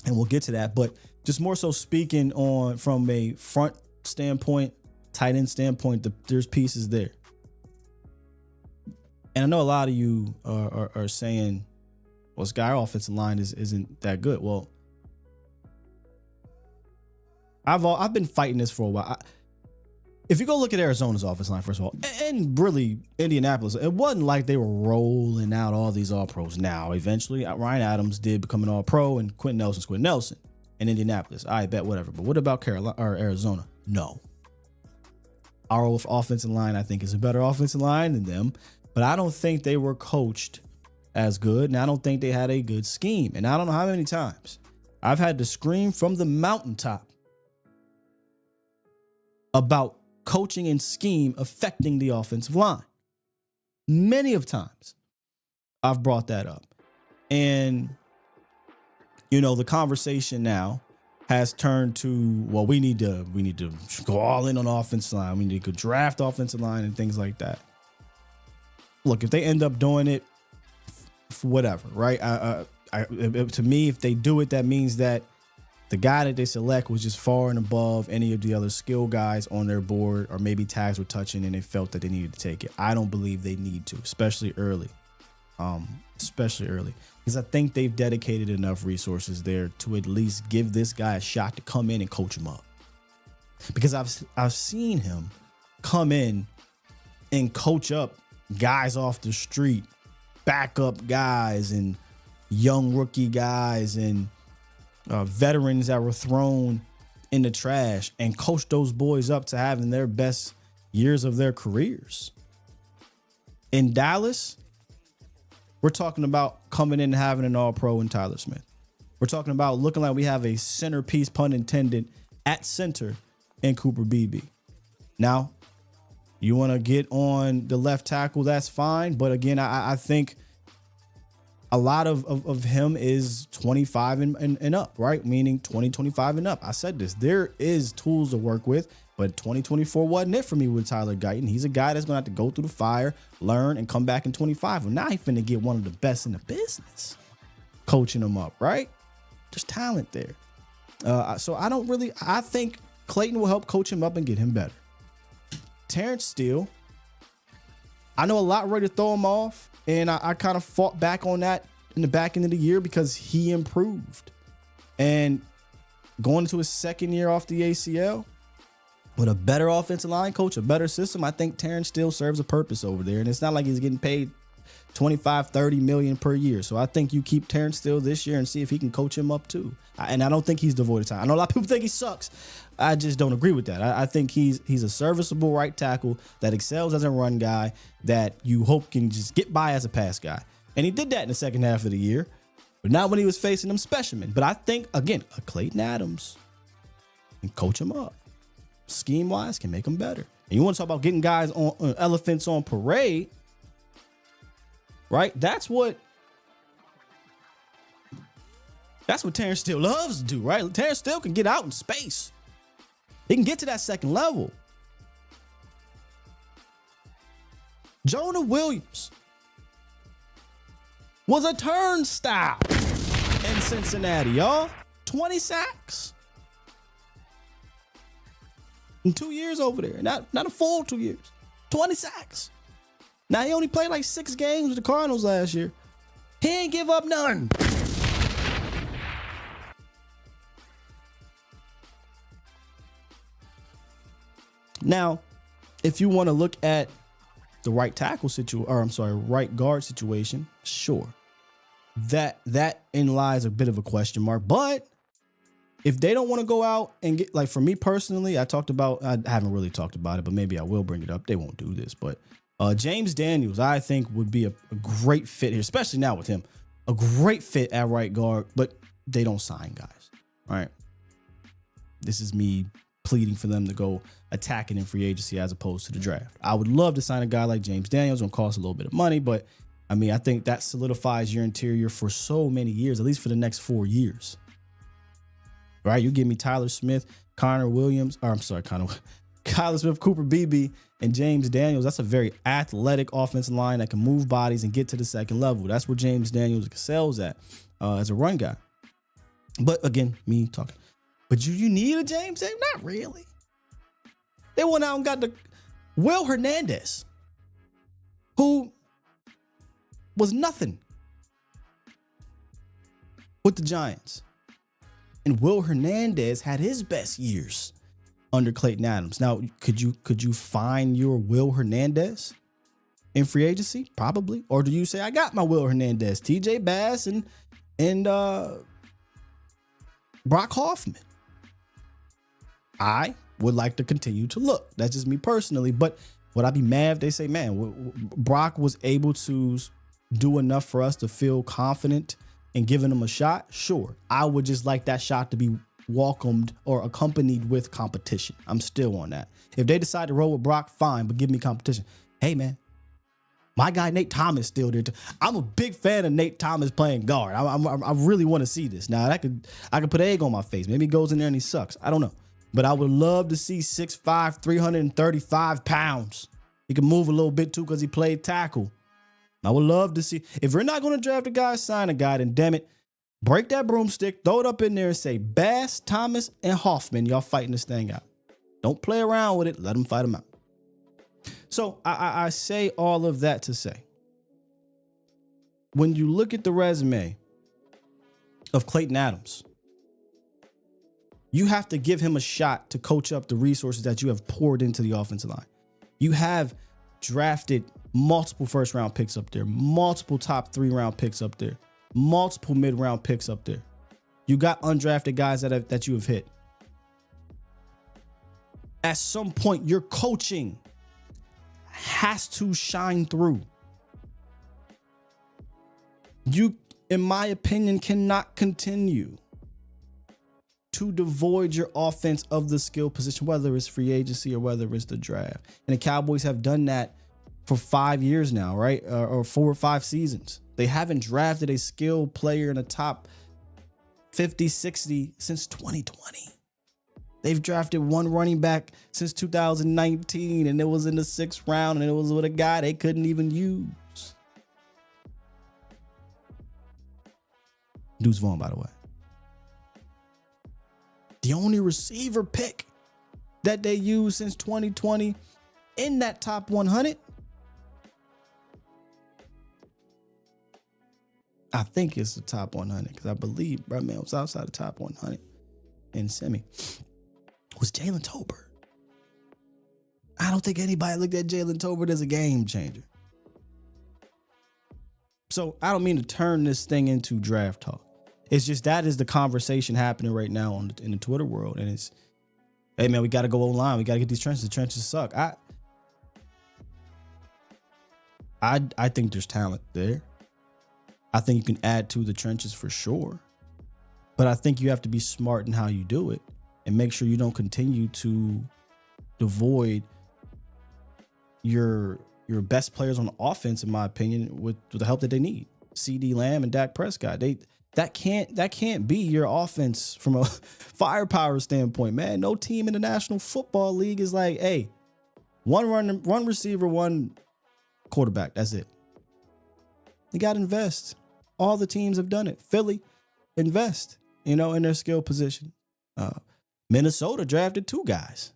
and we'll get to that. But just more so speaking on from a front standpoint, tight end standpoint, there's pieces there. And I know a lot of you are saying, well, Sky offensive line isn't that good. Well, I've been fighting this for a while. If you go look at Arizona's offensive line, first of all, and really Indianapolis, it wasn't like they were rolling out all these all-pros. Now, eventually, Ryan Adams did become an all-pro, and Quentin Nelson in Indianapolis. I bet whatever. But what about Carolina or Arizona? No. Our offensive line, I think, is a better offensive line than them, but I don't think they were coached as good, and I don't think they had a good scheme. And I don't know how many times I've had to scream from the mountaintop about coaching and scheme affecting the offensive line. Many of times I've brought that up. And, the conversation now has turned to, well, we need to go all in on the offensive line. We need to draft offensive line and things like that. Look, if they end up doing it, whatever, right? To me, if they do it, that means that the guy that they select was just far and above any of the other skill guys on their board, or maybe tags were touching and they felt that they needed to take it. I don't believe they need to, especially early. especially early, because I think they've dedicated enough resources there to at least give this guy a shot to come in and coach him up. Because I've seen him come in and coach up guys off the street, backup guys and young rookie guys and veterans that were thrown in the trash, and coach those boys up to having their best years of their careers. In Dallas, we're talking about coming in and having an all-pro in Tyler Smith. We're talking about looking like we have a centerpiece, pun intended, at center in Cooper Beebe. Now, you want to get on the left tackle, that's fine. But again, I think a lot of him is 25 and up, right? Meaning 25 and up. I said this. There is tools to work with, but 2024 wasn't it for me with Tyler Guyton. He's a guy that's going to have to go through the fire, learn, and come back in 25. Well, now he's finna get one of the best in the business coaching him up, right? There's talent there. So I think Klayton will help coach him up and get him better. Terrence Steele, I know a lot ready to throw him off, and I kind of fought back on that in the back end of the year because he improved. And going into his second year off the ACL with a better offensive line coach, a better system, I think Terrence Steele serves a purpose over there. And it's not like he's getting paid 25, 30 million per year. So I think you keep Terrence Steele this year and see if he can coach him up too. And I don't think he's devoid of time. I know a lot of people think he sucks. I just don't agree with that. I think he's a serviceable right tackle that excels as a run guy that you hope can just get by as a pass guy. And he did that in the second half of the year, but not when he was facing them specimen. But I think, again, a Clayton Adams can coach him up. Scheme-wise, can make him better. And you want to talk about getting guys on elephants on parade, right? That's what Terrence Steele loves to do, right? Terrence Steele can get out in space. He can get to that second level. Jonah Williams was a turnstile in Cincinnati, y'all. 20 sacks in 2 years over there. Not a full 2 years. 20 sacks. Now, he only played like 6 games with the Cardinals last year. He ain't give up none. Now, if you want to look at the right tackle right guard situation, sure. That in lies a bit of a question mark. But if they don't want to go out and get, like, for me personally, I haven't really talked about it, but maybe I will bring it up. They won't do this, but James Daniels, I think, would be a great fit here, especially now with him. A great fit at right guard, but they don't sign guys, right? This is me pleading for them to go attacking in free agency as opposed to the draft. I would love to sign a guy like James Daniels. It's going to cost a little bit of money, but I mean, I think that solidifies your interior for so many years, at least for the next 4 years. Right? You give me Tyler Smith, Kyler Smith, Cooper Beebe, and James Daniels. That's a very athletic offensive line that can move bodies and get to the second level. That's where James Daniels excels at as a run guy. But again, me talking. But you need a James Daniels? Not really. They went out and got the Will Hernandez, who was nothing with the Giants. And Will Hernandez had his best years under Clayton Adams. Now, could you find your Will Hernandez in free agency? Probably. Or do you say, I got my Will Hernandez, TJ Bass and Brock Hoffman? I would like to continue to look. That's just me personally. But would I be mad if they say, man, Brock was able to do enough for us to feel confident in giving him a shot? Sure. I would just like that shot to be welcomed or accompanied with competition. I'm still on that. If they decide to roll with Brock, fine, but give me competition. Hey, man, my guy Nate Thomas still there too. I'm a big fan of Nate Thomas playing guard. I really want to see this. Now, I could put egg on my face. Maybe he goes in there and he sucks. I don't know. But I would love to see 6'5", 335 pounds. He can move a little bit too because he played tackle. I would love to see. If we're not going to draft a guy, sign a guy, then damn it, break that broomstick, throw it up in there and say, Bass, Thomas, and Hoffman, y'all fighting this thing out. Don't play around with it. Let them fight them out. So I say all of that to say, when you look at the resume of Clayton Adams, you have to give him a shot to coach up the resources that you have poured into the offensive line. You have drafted multiple first-round picks up there, multiple top 3-round picks up there, multiple mid-round picks up there. You got undrafted guys that you have hit. At some point, your coaching has to shine through. You, in my opinion, cannot continue to devoid your offense of the skill position, whether it's free agency or whether it's the draft. And the Cowboys have done that for 5 years now, right? Or 4 or 5 seasons. They haven't drafted a skilled player in the top 50, 60 since 2020. They've drafted one running back since 2019, and it was in the 6th round, and it was with a guy they couldn't even use. Deuce Vaughn, by the way. The only receiver pick that they used since 2020 in that top 100, I think it's the top 100, because I believe Brett Man was outside the top 100 in semi, was Jalen Tolbert. I don't think anybody looked at Jalen Tolbert as a game changer. So I don't mean to turn this thing into draft talk. It's just that is the conversation happening right now in the Twitter world. And it's, hey, man, we got to go online. We got to get these trenches. The trenches suck. I think there's talent there. I think you can add to the trenches for sure. But I think you have to be smart in how you do it and make sure you don't continue to devoid your best players on offense, in my opinion, with the help that they need. CD Lamb and Dak Prescott. That can't be your offense from a firepower standpoint, man. No team in the National Football League is like, hey, one receiver, one quarterback. That's it. You got to invest. All the teams have done it. Philly, invest, in their skill position. Minnesota drafted 2 guys,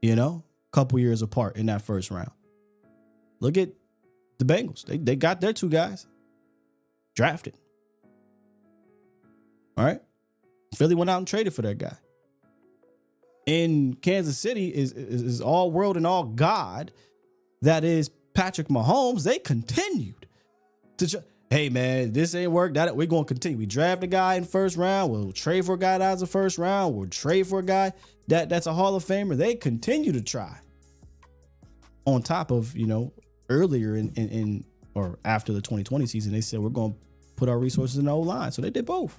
a couple years apart in that first round. Look at the Bengals. They got their 2 guys drafted. All right. Philly went out and traded for that guy. In Kansas City is all world and all God. That is Patrick Mahomes. They continued to hey, man, this ain't worked. We're going to continue. We draft a guy in first round. We'll trade for a guy that's the first round. We'll trade for a guy that's a Hall of Famer. They continue to try. On top of, earlier in or after the 2020 season, they said we're going to put our resources in the O-line. So they did both.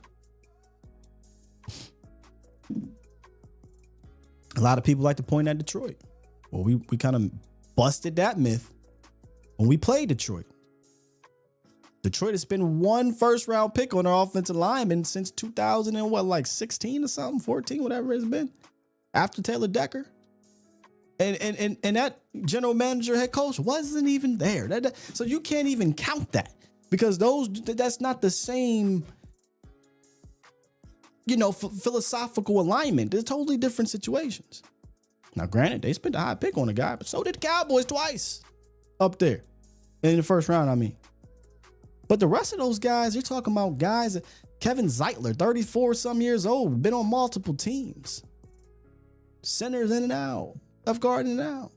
A lot of people like to point at Detroit. Well, we kind of busted that myth when we played Detroit. Detroit has been 1 first-round pick on their offensive lineman since 2016 or something, 14, whatever it's been, after Taylor Decker. And that general manager, head coach wasn't even there. So you can't even count that, because that's not the same, philosophical alignment. They're totally different situations. Now, granted, they spent a high pick on a guy, but so did the Cowboys twice up there in the first round, I mean. But the rest of those guys, you're talking about guys, Kevin Zeitler, 34 some years old, been on multiple teams. Centers in and out, left guard in and out.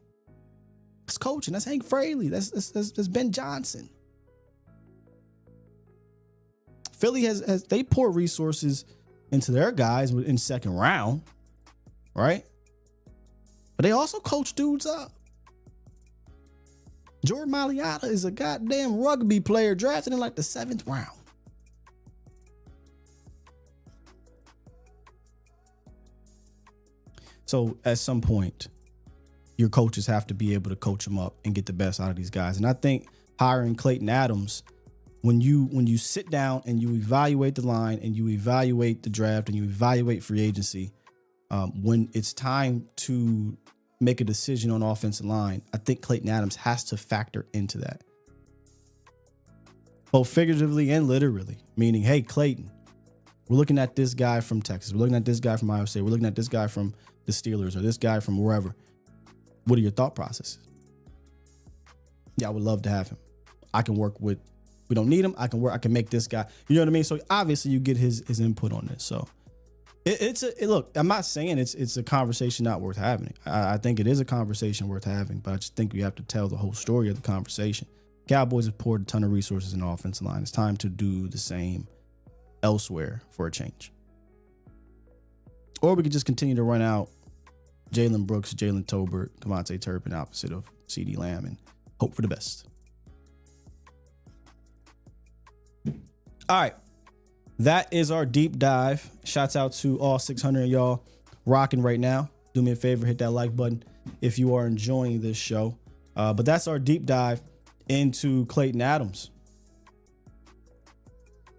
That's coaching. That's Hank Fraley. That's Ben Johnson. Philly has they pour resources into their guys in second round, right? But they also coach dudes up. Jordan Mailata is a goddamn rugby player drafted in like the 7th round. So at some point, your coaches have to be able to coach them up and get the best out of these guys. And I think hiring Clayton Adams, when you sit down and you evaluate the line and you evaluate the draft and you evaluate free agency, when it's time to make a decision on offensive line, I think Clayton Adams has to factor into that, both figuratively and literally. Meaning, hey, Klayton, we're looking at this guy from Texas. We're looking at this guy from Iowa State. We're looking at this guy from the Steelers or this guy from wherever. What are your thought processes? Yeah, I would love to have him. I can work with We don't need him. I can make this guy. You know what I mean? So obviously you get his input on this. So look, I'm not saying it's a conversation not worth having. I think it is a conversation worth having, but I just think you have to tell the whole story of the conversation. Cowboys have poured a ton of resources in the offensive line. It's time to do the same elsewhere for a change. Or we could just continue to run out Jalen Brooks, Jalen Tolbert, Devontae Turpin opposite of CeeDee Lamb and hope for the best. All right. That is our deep dive. Shouts out to all 600 of y'all rocking right now. Do me a favor, hit that like button if you are enjoying this show. But that's our deep dive into Clayton Adams.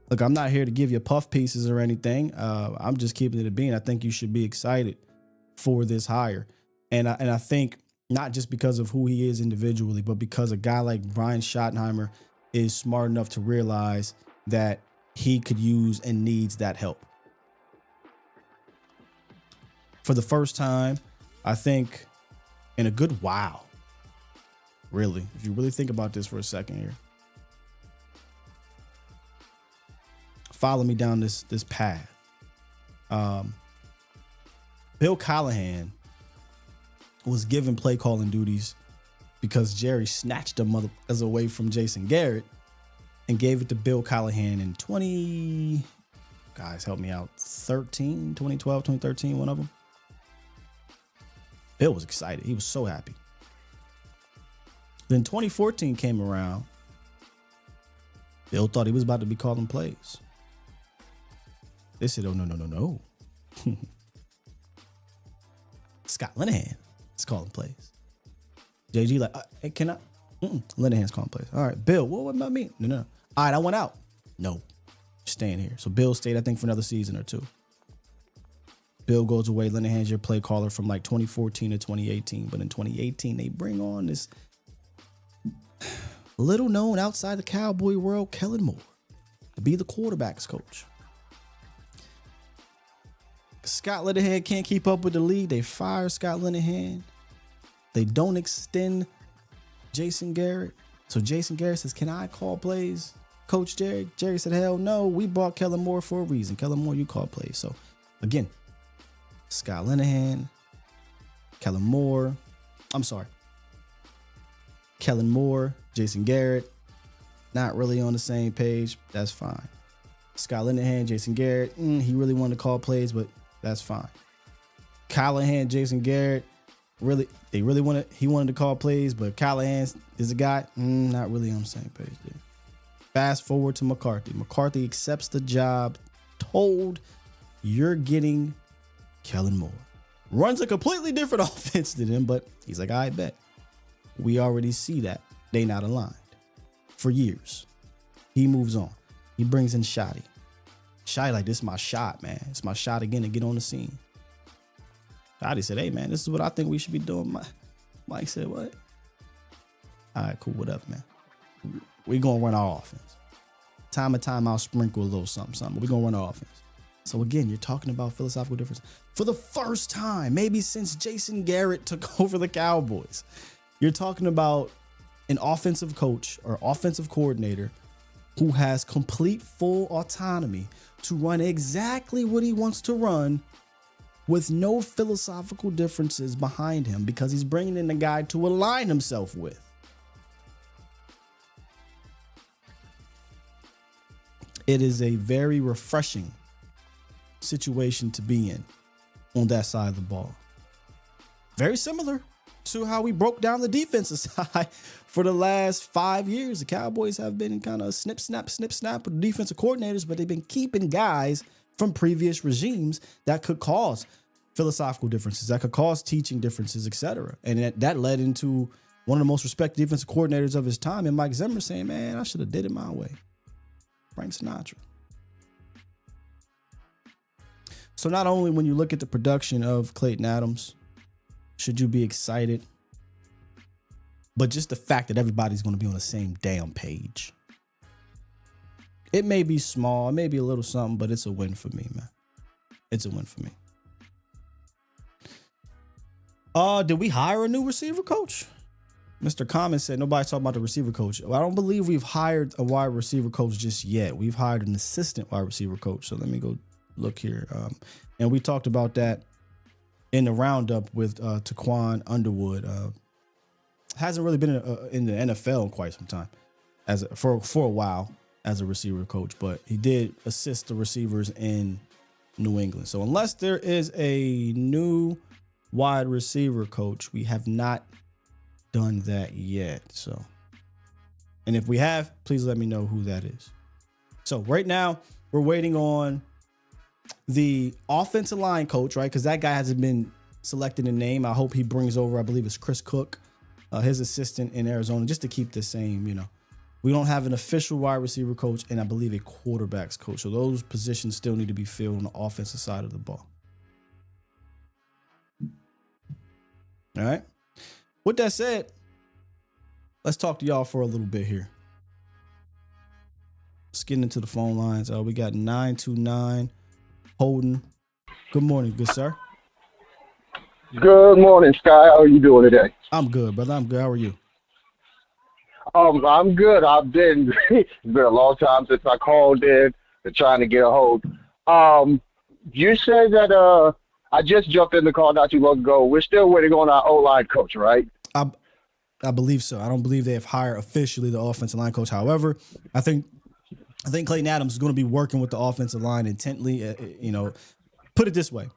Look, I'm not here to give you puff pieces or anything. I'm just keeping it a bean. I think you should be excited for this hire. And I think not just because of who he is individually, but because a guy like Brian Schottenheimer is smart enough to realize that he could use and needs that help. For the first time, I think in a good while, really, if you really think about this for a second here, follow me down this path. Bill Callahan was given play calling duties because Jerry snatched them away from Jason Garrett and gave it to Bill Callahan in 2012, 2013, one of them. Bill was excited. He was so happy. Then 2014 came around. Bill thought he was about to be calling plays. They said, oh, no. Scott Linehan is calling plays. JG like, hey, can I? Linehan's calling plays. All right, Bill, what about me? No. All right, I went out. No, staying here. So Bill stayed, I think, for another season or two. Bill goes away. Linehan's your play caller from like 2014 to 2018. But in 2018, they bring on this little known outside the Cowboy world, Kellen Moore, to be the quarterback's coach. Scott Linehan can't keep up with the league. They fire Scott Linehan. They don't extend Jason Garrett. So Jason Garrett says, can I call plays, Coach Jerry? Jerry said, hell no. We brought Kellen Moore for a reason. Kellen Moore, you call plays. So again, Scott Linehan, Kellen Moore, Jason Garrett, not really on the same page. That's fine. Scott Linehan, Jason Garrett, he really wanted to call plays, but that's fine. Callahan, Jason Garrett, he wanted to call plays, but Callahan is a guy, not really on the same page there. Fast forward to McCarthy. McCarthy accepts the job, told you're getting Kellen Moore. Runs a completely different offense than him, but he's like, I bet. We already see that. They not aligned for years. He moves on. He brings in Shotty. Shotty like, this is my shot, man. It's my shot again to get on the scene. Shotty said, hey, man, this is what I think we should be doing. Mike said, what? All right, cool, whatever, man. We're going to run our offense. Time to time, I'll sprinkle a little something. We're going to run our offense. So again, you're talking about philosophical difference. For the first time, maybe since Jason Garrett took over the Cowboys, you're talking about an offensive coach or offensive coordinator who has complete full autonomy to run exactly what he wants to run with no philosophical differences behind him because he's bringing in a guy to align himself with. It is a very refreshing situation to be in on that side of the ball. Very similar to how we broke down the defensive side for the last 5 years. The Cowboys have been kind of snip, snap with defensive coordinators, but they've been keeping guys from previous regimes that could cause philosophical differences, that could cause teaching differences, etc. And that led into one of the most respected defensive coordinators of his time, and Mike Zimmer saying, man, I should have did it my way. Frank Sinatra. So not only when you look at the production of Clayton Adams, should you be excited, but just the fact that everybody's going to be on the same damn page. It may be small, it may be a little something, but it's a win for me, man. It's a win for me. Did we hire a new receiver coach? Mr. Common said nobody's talking about the receiver coach. Well, I don't believe we've hired a wide receiver coach just yet. We've hired an assistant wide receiver coach. So let me go look here. And we talked about that in the roundup with Taquan Underwood. Hasn't really been in the NFL in quite some time for a while as a receiver coach, but he did assist the receivers in New England. So unless there is a new wide receiver coach, we have not done that yet. So, and if we have, please let me know who that is. So right now we're waiting on the offensive line coach, right? Because that guy hasn't been selected in name. I hope he brings over, I believe it's Chris Cook, his assistant in Arizona, just to keep the same, We don't have an official wide receiver coach and I believe a quarterbacks coach. So those positions still need to be filled on the offensive side of the ball. All right. With that said, let's talk to y'all for a little bit here. Let's get into the phone lines. We got 929 Holden. Good morning, good sir. Good morning, Sky. How are you doing today? I'm good, brother. I'm good. How are you? I'm good. It's been a long time since I called in and trying to get a hold. You said that I just jumped in the call not too long ago. We're still waiting on our O-line coach, right? I believe so. I don't believe they have hired officially the offensive line coach. However, I think Clayton Adams is going to be working with the offensive line intently. Put it this way.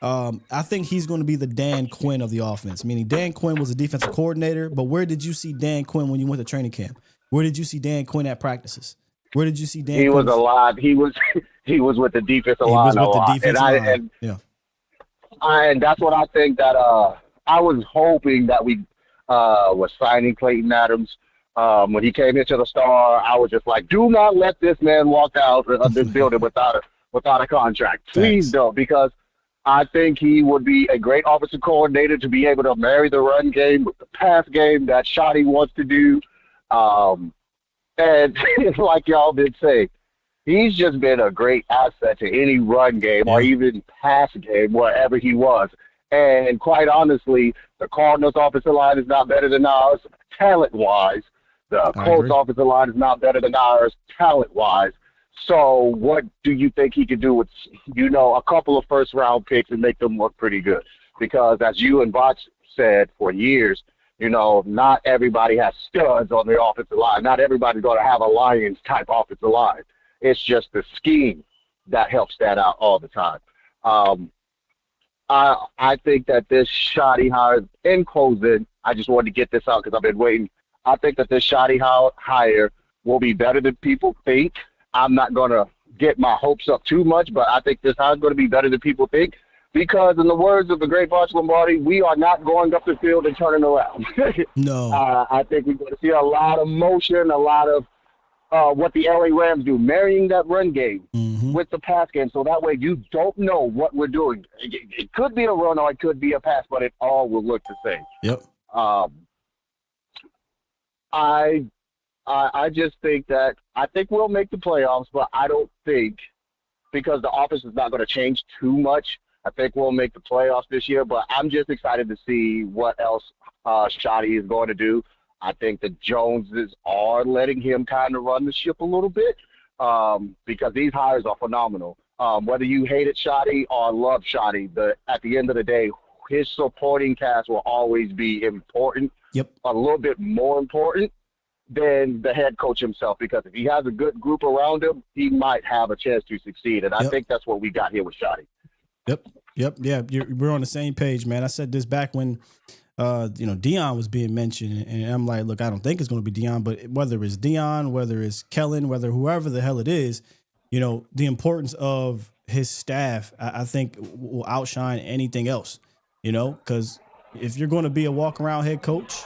I think he's going to be the Dan Quinn of the offense, meaning Dan Quinn was a defensive coordinator, but where did you see Dan Quinn when you went to training camp? Where did you see Dan Quinn at practices? Where did you see Dan Quinn? He was a lot. He was with the defensive line a lot. And that's what I think that I was hoping that we was signing Clayton Adams. When he came into the Star, I was just like, do not let this man walk out of this building without a contract. Please don't, because I think he would be a great offensive coordinator to be able to marry the run game with the pass game that Shotty wants to do. And like y'all been saying, he's just been a great asset to any run game or even pass game, wherever he was. And quite honestly, the Cardinals' offensive line is not better than ours talent-wise. The Colts' offensive line is not better than ours talent-wise. So what do you think he could do with, a couple of first-round picks and make them look pretty good? Because as you and Botch said for years, not everybody has studs on the offensive line. Not everybody's going to have a Lions-type offensive line. It's just the scheme that helps that out all the time. I think that this Shotty hire, in closing, I just wanted to get this out because I've been waiting. I think that this Shotty hire will be better than people think. I'm not going to get my hopes up too much, but I think this hire is going to be better than people think because, in the words of the great Butch Lombardi, we are not going up the field and turning around. No. I think we're going to see a lot of motion, a lot of what the LA Rams do, marrying that run game with the pass game, so that way you don't know what we're doing. It could be a run or it could be a pass, but it all will look the same. Yep. I just think that I think we'll make the playoffs, but I don't think because the offense is not going to change too much. I think we'll make the playoffs this year, but I'm just excited to see what else Shotty is going to do. I think the Joneses are letting him kind of run the ship a little bit because these hires are phenomenal. Whether you hated Shotty or love Shotty, at the end of the day, his supporting cast will always be important, a little bit more important than the head coach himself, because if he has a good group around him, he might have a chance to succeed. And I think that's what we got here with Shotty. Yep. Yeah, we're on the same page, man. I said this back when Deion was being mentioned, and I'm like, look, I don't think it's going to be Deion, but whether it's Deion, whether it's Kellen, whether whoever the hell it is, the importance of his staff, I think will outshine anything else, because if you're going to be a walk-around head coach,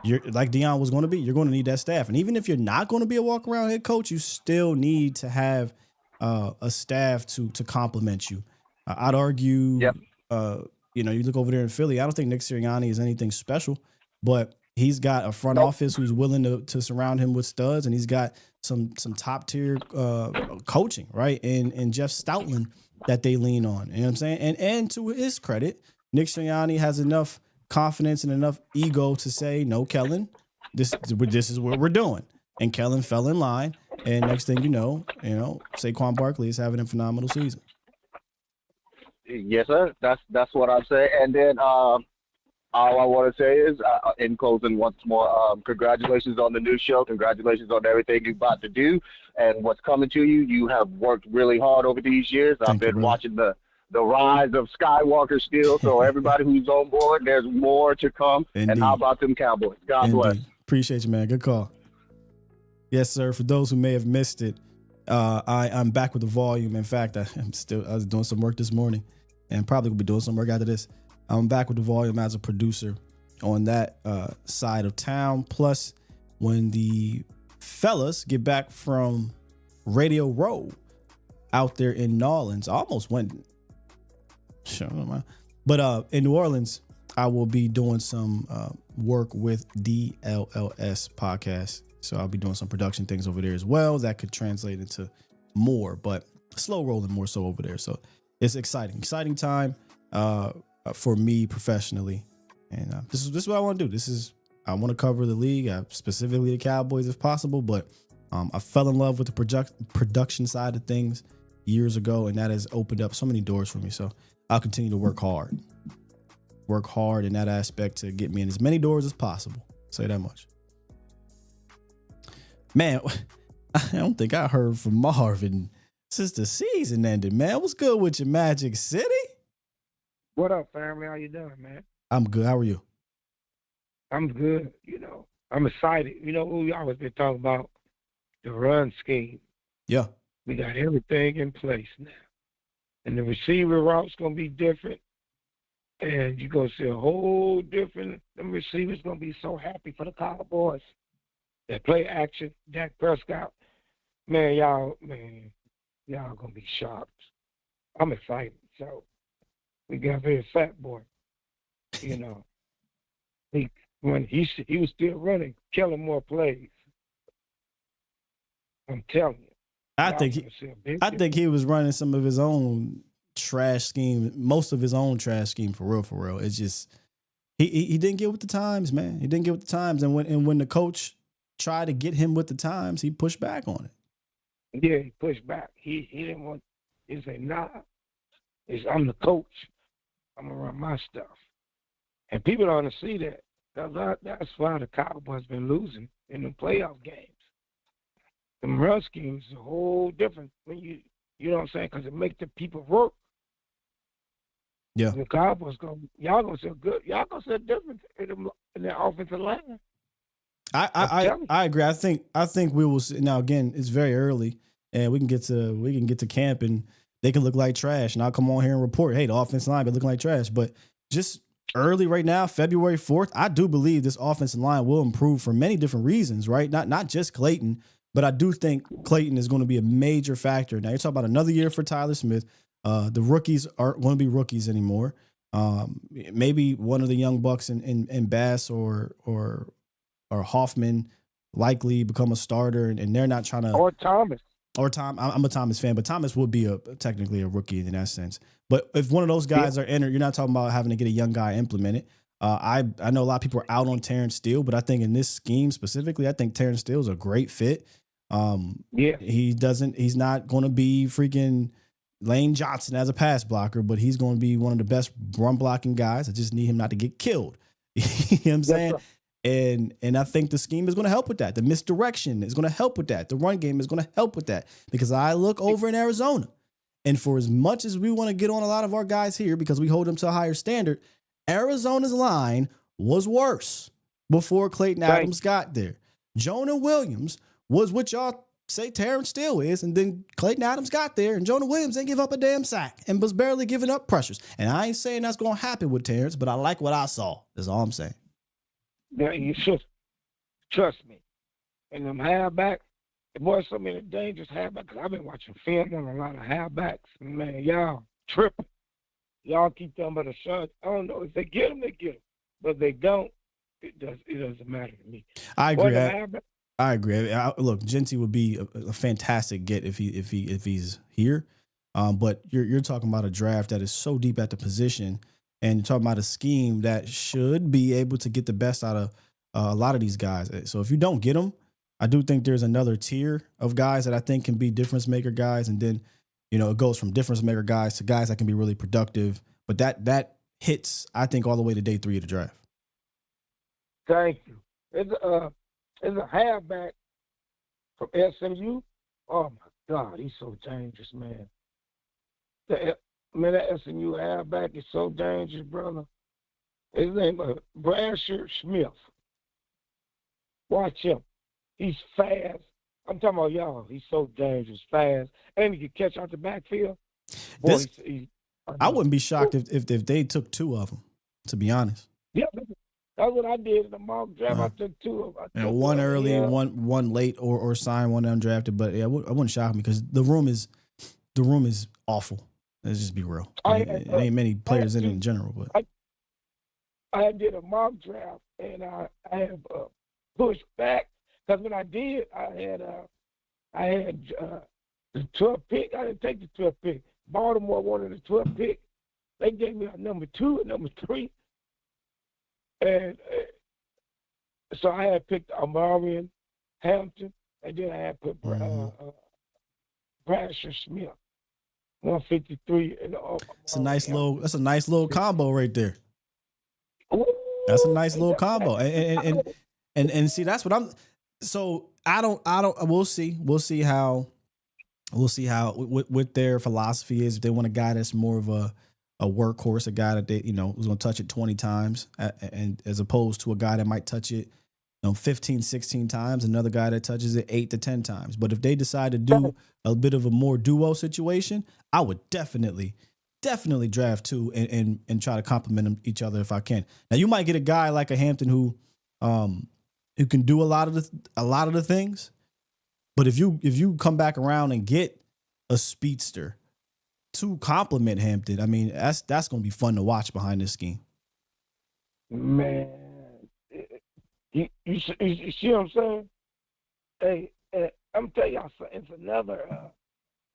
you're like Deion was going to be, you're going to need that staff. And even if you're not going to be a walk-around head coach, you still need to have a staff to complement you. I'd argue, you look over there in Philly, I don't think Nick Sirianni is anything special, but he's got a front office who's willing to surround him with studs, and he's got some top tier coaching, right? And Jeff Stoutland that they lean on. You know what I'm saying? And to his credit, Nick Sirianni has enough confidence and enough ego to say, no, Kellen, this is what we're doing. And Kellen fell in line. And next thing you know, Saquon Barkley is having a phenomenal season. Yes, sir. That's what I'm saying. And then all I want to say is, in closing once more, congratulations on the new show. Congratulations on everything you're about to do and what's coming to you. You have worked really hard over these years. I've been watching the rise of Skywalker still. So everybody who's on board, there's more to come. Indeed. And how about them Cowboys? God bless. Appreciate you, man. Good call. Yes, sir. For those who may have missed it, I'm back with the volume. In fact, I was doing some work this morning and probably will be doing some work after this. I'm back with the volume as a producer on that side of town. Plus, when the fellas get back from Radio Row out there in New Orleans, I almost went. But in New Orleans, I will be doing some work with DLLS podcast. So I'll be doing some production things over there as well. That could translate into more, but slow rolling more so over there. So it's exciting time for me professionally. And this is what I want to do. I want to cover the league, specifically the Cowboys if possible. But I fell in love with the production side of things years ago, and that has opened up so many doors for me. So I'll continue to work hard in that aspect to get me in as many doors as possible. Say that much. Man, I don't think I heard from Marvin since the season ended, man. What's good with your Magic City? What up, family? How you doing, man? I'm good. How are you? I'm good. I'm excited. We always been talking about the run scheme. Yeah. We got everything in place now. And the receiver route's going to be different. And you're going to see a whole different, them receivers going to be so happy for the Cowboys. That play action, Dak Prescott, man, y'all going to be shocked. I'm excited. So we got a very fat boy, He was still running, killing more plays. I'm telling you. I think he was running some of his own trash scheme, most of his own trash scheme for real. It's just he didn't get with the times, man. He didn't get with the times, and when the coach tried to get him with the times, he pushed back on it. Yeah, he pushed back. He didn't want. He said, "Nah, I'm the coach. I'm gonna run my stuff." And people don't see that. That's why the Cowboys been losing in the playoff games. The run schemes is a whole different when you know what I'm saying, because it makes the people work. Yeah. The Cowboys y'all gonna see good. Y'all gonna see a difference in the offensive line. I agree. I think we will see. Now again, it's very early, and we can get to camp, and they can look like trash, and I'll come on here and report, hey, the offensive line been looking like trash. But just early right now, February 4th, I do believe this offensive line will improve for many different reasons, right? Not just Klayton, but I do think Klayton is going to be a major factor. Now you're talking about another year for Tyler Smith. The rookies aren't going to be rookies anymore. Maybe one of the young bucks in Bass or Hoffman likely become a starter, and they're not trying to. Or Thomas. Or Tom. I'm a Thomas fan, but Thomas would be technically a rookie in that sense. But if one of those guys are entered, you're not talking about having to get a young guy implemented. I know a lot of people are out on Terrence Steele, but I think in this scheme specifically, I think Terrence Steele is a great fit. He's not going to be freaking Lane Johnson as a pass blocker, but he's going to be one of the best run blocking guys. I just need him not to get killed. You know what I'm saying? And I think the scheme is going to help with that. The misdirection is going to help with that. The run game is going to help with that, because I look over in Arizona, and for as much as we want to get on a lot of our guys here because we hold them to a higher standard, Arizona's line was worse before Clayton Adams got there. Jonah Williams was what y'all say Terrence Steele is, and then Clayton Adams got there, and Jonah Williams didn't give up a damn sack and was barely giving up pressures. And I ain't saying that's going to happen with Terrence, but I like what I saw. That's all I'm saying. Yeah, you should trust me. And them halfbacks, the boys so many dangerous halfbacks. Cause I've been watching film on a lot of halfbacks. Man, y'all tripping. Y'all keep talking about a shot. I don't know if they get them, they get them. But if they don't, it doesn't matter to me. I agree. I agree. Look, Genty would be a fantastic get if he's here. But you're talking about a draft that is so deep at the position And you're talking about a scheme that should be able to get the best out of a lot of these guys. So if you don't get them, I do think there's another tier of guys that I think can be difference maker guys. And then, it goes from difference maker guys to guys that can be really productive. But that hits, I think, all the way to day 3 of the draft. Thank you. It's a halfback from SMU. Oh, my God, he's so dangerous, man. That SMU halfback is so dangerous, brother. His name is Brasher Smith. Watch him. He's fast. I'm talking about y'all. He's so dangerous, fast, and he can catch out the backfield. Boy, I wouldn't be shocked if they took 2 of them, to be honest. Yeah, that's what I did in the mock draft. I took 2 of them. One early, one late, or sign one undrafted. But yeah, I wouldn't shock me because the room is awful. Let's just be real. It ain't many players in general, but I did a mock draft and I have pushed back because when I did, I had the 12th pick. I didn't take the 12th pick. Baltimore wanted the 12th pick. They gave me a number 2 and number 3, and so I had picked Amarian Hampton, and then I had put Brasher Smith. 153. That's a nice little combo right there. That's a nice little combo. And see, that's what I'm. So I don't. We'll see how what their philosophy is. If they want a guy that's more of a workhorse, a guy that they who's going to touch it 20 times, and as opposed to a guy that might touch it 15, 16 times, another guy that touches it 8 to 10 times. But if they decide to do a bit of a more duo situation, I would definitely draft 2 and try to complement each other if I can. Now you might get a guy like a Hampton who can do a lot of the things, but if you come back around and get a speedster to complement Hampton, I mean that's going to be fun to watch behind this scheme. Man. You see what I'm saying? Hey, I'm telling y'all something. It's another.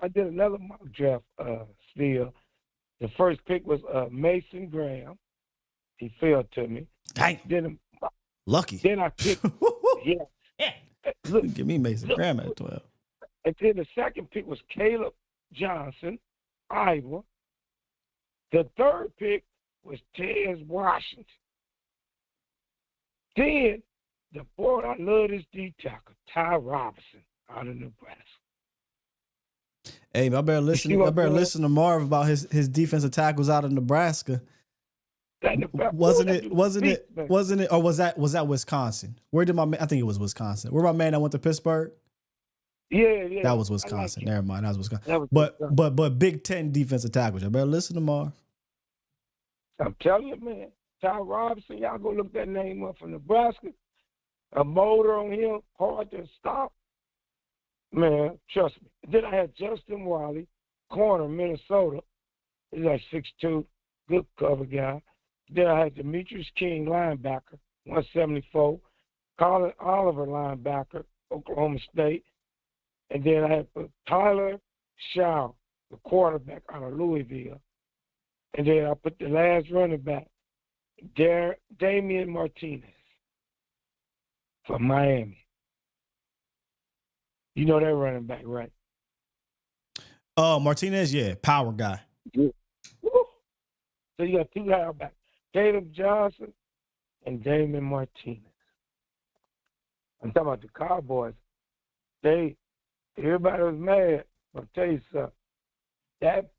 I did another mock draft. Still, the first pick was Mason Graham. He fell to me. Dang. Lucky. Then I picked. yeah. Look, give me Mason Graham at 12. And then the second pick was Caleb Johnson, Iowa. The third pick was Tez Washington. Then the boy, I love this D tackle, Ty Robinson, out of Nebraska. Hey, I better listen to Marv about his defensive tackles out of Nebraska. Wasn't it? Or was that Wisconsin? Where did I think it was Wisconsin. Where my man that went to Pittsburgh? Yeah. That was Wisconsin. Never mind, that was Wisconsin. But Big Ten defensive tackles. I better listen to Marv. I'm telling you, man. Ty Robinson, y'all go look that name up from Nebraska. A motor on him, hard to stop. Man, trust me. Then I had Justin Wiley, corner, Minnesota. He's like 6'2", good cover guy. Then I had Demetrius King, linebacker, 174. Colin Oliver, linebacker, Oklahoma State. And then I had Tyler Shaw, the quarterback out of Louisville. And then I put the last running back, Damian Martinez from Miami. You know that running back, right? Martinez, yeah, power guy. Yeah. So you got 2 halfbacks, Caleb Johnson and Damian Martinez. I'm talking about the Cowboys. Everybody was mad. I'll tell you something. That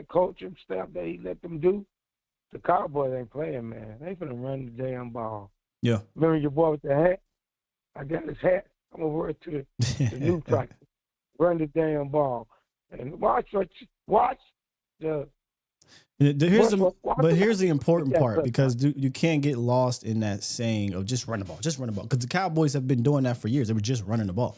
coaching staff that he let them do, the Cowboys ain't playing, man. They finna run the damn ball. Yeah. Remember your boy with the hat? I got his hat. I'm going to wear it to the new practice. Run the damn ball. And watch the... Here's the important part, because you can't get lost in that saying of just run the ball, because the Cowboys have been doing that for years. They were just running the ball.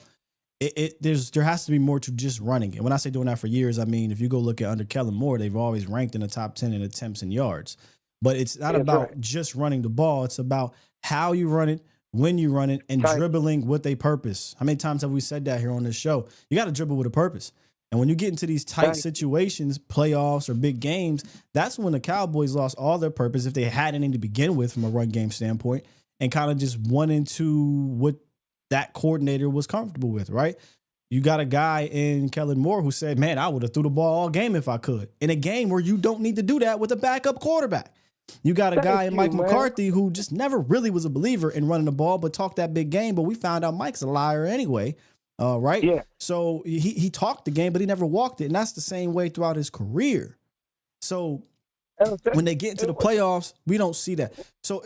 There has to be more to just running. And when I say doing that for years, I mean, if you go look at under Kellen Moore, they've always ranked in the top 10 in attempts and yards. But it's not about just running the ball. It's about how you run it, when you run it, and dribbling with a purpose. How many times have we said that here on this show? You got to dribble with a purpose. And when you get into these tight situations, playoffs or big games, that's when the Cowboys lost all their purpose if they had any to begin with from a run game standpoint and kind of just went into what that coordinator was comfortable with, right? You got a guy in Kellen Moore who said, man, I would have threw the ball all game if I could. In a game where you don't need to do that with a backup quarterback. You got a guy in Mike McCarthy who just never really was a believer in running the ball, but talked that big game. But we found out Mike's a liar anyway, right? Yeah. So he talked the game, but he never walked it. And that's the same way throughout his career. So when they get into the playoffs, we don't see that. So,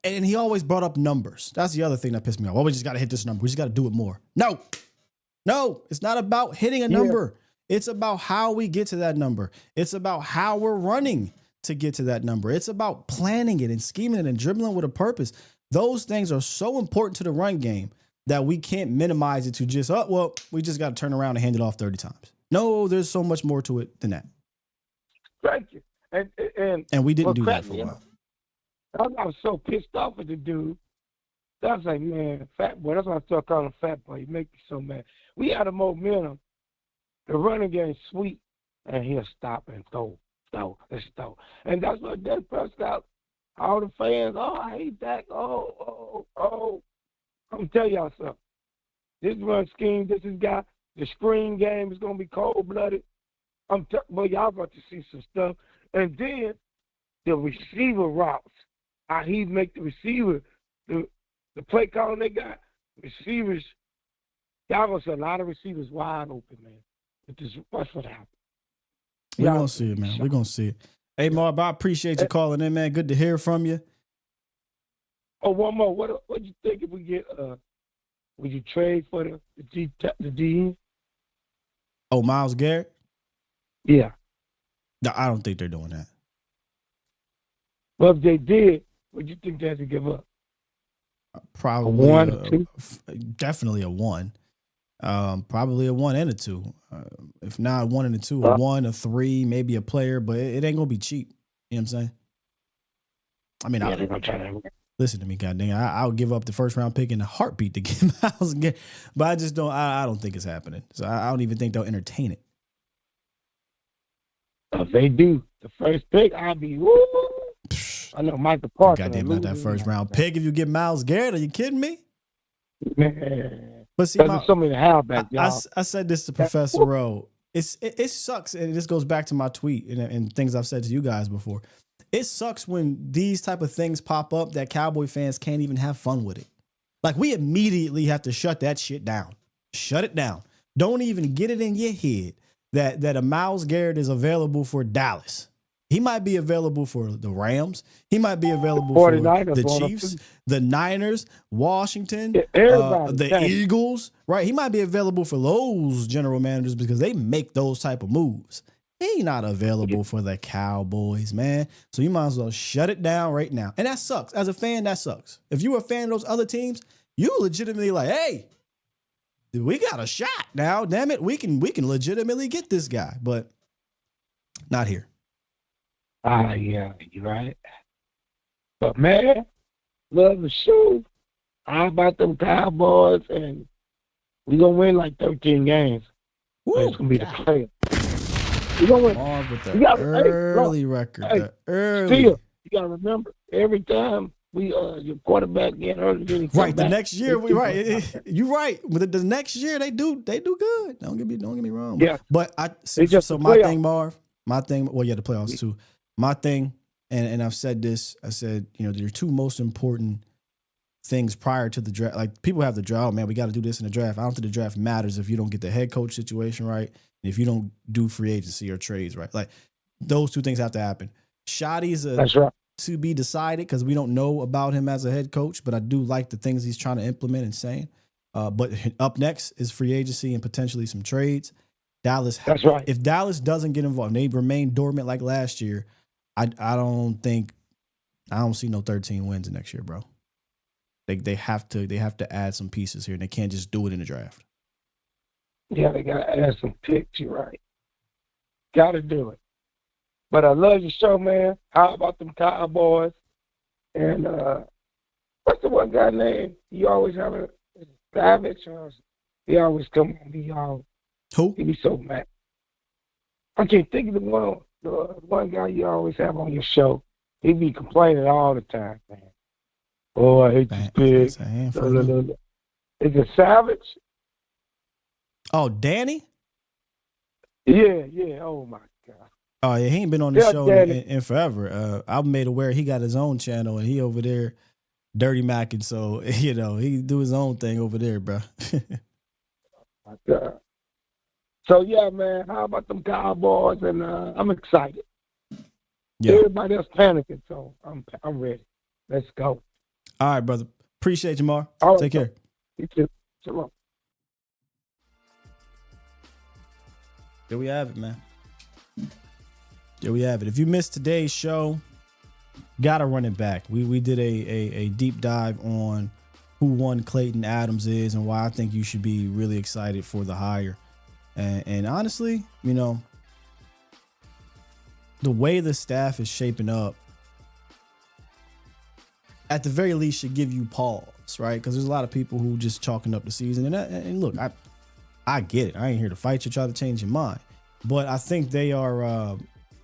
and he always brought up numbers. That's the other thing that pissed me off. Well, we just got to hit this number. We just got to do it more. No, it's not about hitting a number. It's about how we get to that number. It's about how we're running to get to that number. It's about planning it and scheming it and dribbling with a purpose. Those things are so important to the run game that we can't minimize it to just, we just got to turn around and hand it off 30 times. No, there's so much more to it than that. Thank you. And we didn't do that for a while. I was so pissed off at the dude. I was like, man, fat boy. That's why I started calling him fat boy. He make me so mad. We had a momentum. The running game sweet, and he'll stop and throw. And that's what Dak Prescott, all the fans, I hate Dak. I'm going to tell y'all something. This run scheme, this guy, the screen game is going to be cold-blooded. Y'all about to see some stuff. And then the receiver routes, how he make the receiver, the play calling they got, receivers, y'all going to see a lot of receivers wide open, man. Watch what happens. We're going to see it, man. We're going to see it. Hey, Marv, I appreciate you calling in, man. Good to hear from you. Oh, one more. What do you think if we get, would you trade for the DN? Oh, Myles Garrett? Yeah. No, I don't think they're doing that. Well, if they did, what do you think they had to give up? Probably a 1 or 2? Definitely a 1. Probably a 1 and a 2. If not a 1 and a 2, a 1, a 3, maybe a player, but it ain't gonna be cheap. You know what I'm saying? I mean, listen to me, goddamn. I'll give up the first round pick in a heartbeat to get Myles Garrett, but I just don't. I don't think it's happening. So I don't even think they'll entertain it. If they do the first pick, I'll be woo. I know Michael Parsons. Goddamn about that first round pick. If you get Myles Garrett, are you kidding me? Man. But see, there's so many halfbacks, y'all. I said this to Professor Rowe. It sucks, and this goes back to my tweet and things I've said to you guys before. It sucks when these type of things pop up that Cowboy fans can't even have fun with it. Like, we immediately have to shut that shit down. Shut it down. Don't even get it in your head that a Myles Garrett is available for Dallas. He might be available for the Rams. He might be available for the Chiefs, the Niners, Washington, the Eagles, right? He might be available for those general managers because they make those type of moves. He's not available for the Cowboys, man. So you might as well shut it down right now. And that sucks. As a fan, that sucks. If you were a fan of those other teams, you legitimately like, hey, we got a shot now. Damn it, we can legitimately get this guy, but not here. Yeah, you're right. But, man, love the show. How about them Cowboys? And we're going to win like 13 games. It's going to be the player. We're going to win. With the early record. Still, you got to remember, every time your quarterback get hurt, right, the next year, you're right. But the next year, they do good. Don't get me wrong. Yeah. But my thing, Marv, the playoffs too. My thing, and I've said this, there are two most important things prior to the draft. Like, people have the draft, oh, man, we got to do this in the draft. I don't think the draft matters if you don't get the head coach situation right, and if you don't do free agency or trades right. Like, those two things have to happen. Shotty's to be decided because we don't know about him as a head coach, but I do like the things he's trying to implement and saying. But up next is free agency and potentially some trades. Dallas, that's right. If Dallas doesn't get involved, and they remain dormant like last year, I don't see no 13 wins next year, bro. They have to add some pieces here, and they can't just do it in the draft. Yeah, they gotta add some picks. You're right. Gotta do it. But I love your show, man. How about them Cowboys? And what's the one guy name? You always have a Savage, or he always come on me, y'all. Who? He be so mad. I can't think of the one guy you always have on your show. He be complaining all the time, man. Oh, I hate this pig. Is it Savage? Oh, Danny? Yeah. Oh, my God. Oh, yeah, he ain't been on the show in forever. I've made aware he got his own channel, and he over there dirty macking, so, he do his own thing over there, bro. My God. So, yeah, man, how about them Cowboys? And I'm excited. Yeah. Everybody else panicking, so I'm ready. Let's go. All right, brother. Appreciate you, Mar. Right, take care. You too. Shalom. There we have it, man. There we have it. If you missed today's show, gotta run it back. We did a deep dive on who one Clayton Adams is and why I think you should be really excited for the hire. And honestly, the way the staff is shaping up, at the very least, should give you pause, right? Because there's a lot of people who just chalking up the season. And look, I get it. I ain't here to fight you, try to change your mind. But I think they are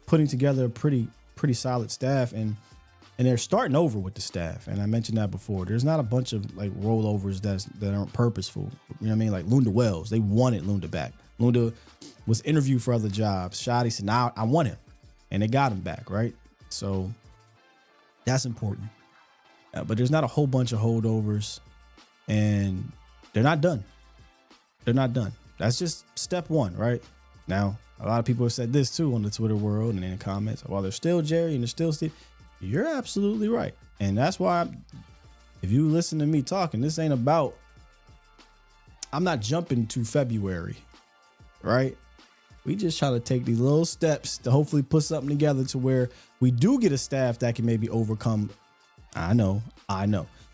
putting together a pretty solid staff, and they're starting over with the staff. And I mentioned that before. There's not a bunch of like rollovers that aren't purposeful. You know what I mean? Like Lunda Wells, they wanted Lunda back. Lunda was interviewed for other jobs. Shotty said, "Now I want him," and they got him back, right? So that's important. But there's not a whole bunch of holdovers, and they're not done. They're not done. That's just step one, right? Now, a lot of people have said this too on the Twitter world and in the comments. While there's still Jerry and there's still Steve, you're absolutely right. And that's why if you listen to me talking, this ain't about, I'm not jumping to February, right? We just try to take these little steps to hopefully put something together to where we do get a staff that can maybe overcome. I know.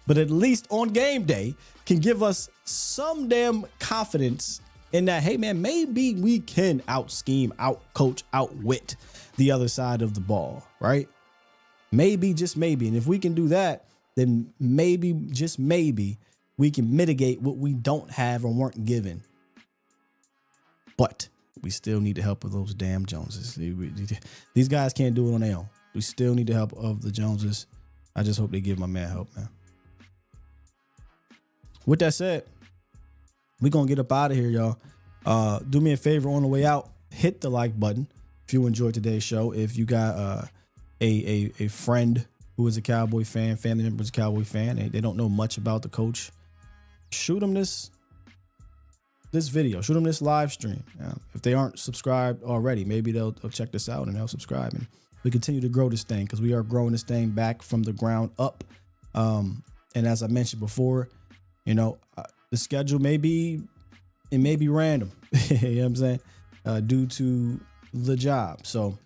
But at least on game day can give us some damn confidence in that, hey, man, maybe we can out-scheme, out-coach, outwit the other side of the ball, right? Maybe, just maybe. And if we can do that, then maybe, just maybe, we can mitigate what we don't have or weren't given. But we still need the help of those damn Joneses. These guys can't do it on their own. We still need the help of the Joneses. I just hope they give my man help, man. With that said, we're going to get up out of here, y'all. Do me a favor on the way out. Hit the like button if you enjoyed today's show. If you got a friend who is a Cowboy fan, family member is a Cowboy fan, and they don't know much about the coach, shoot them this video. Shoot them this live stream. If they aren't subscribed already, maybe they'll check this out and they'll subscribe. And we continue to grow this thing because we are growing this thing back from the ground up. And as I mentioned before, the schedule may be random. You know what I'm saying? Due to the job. So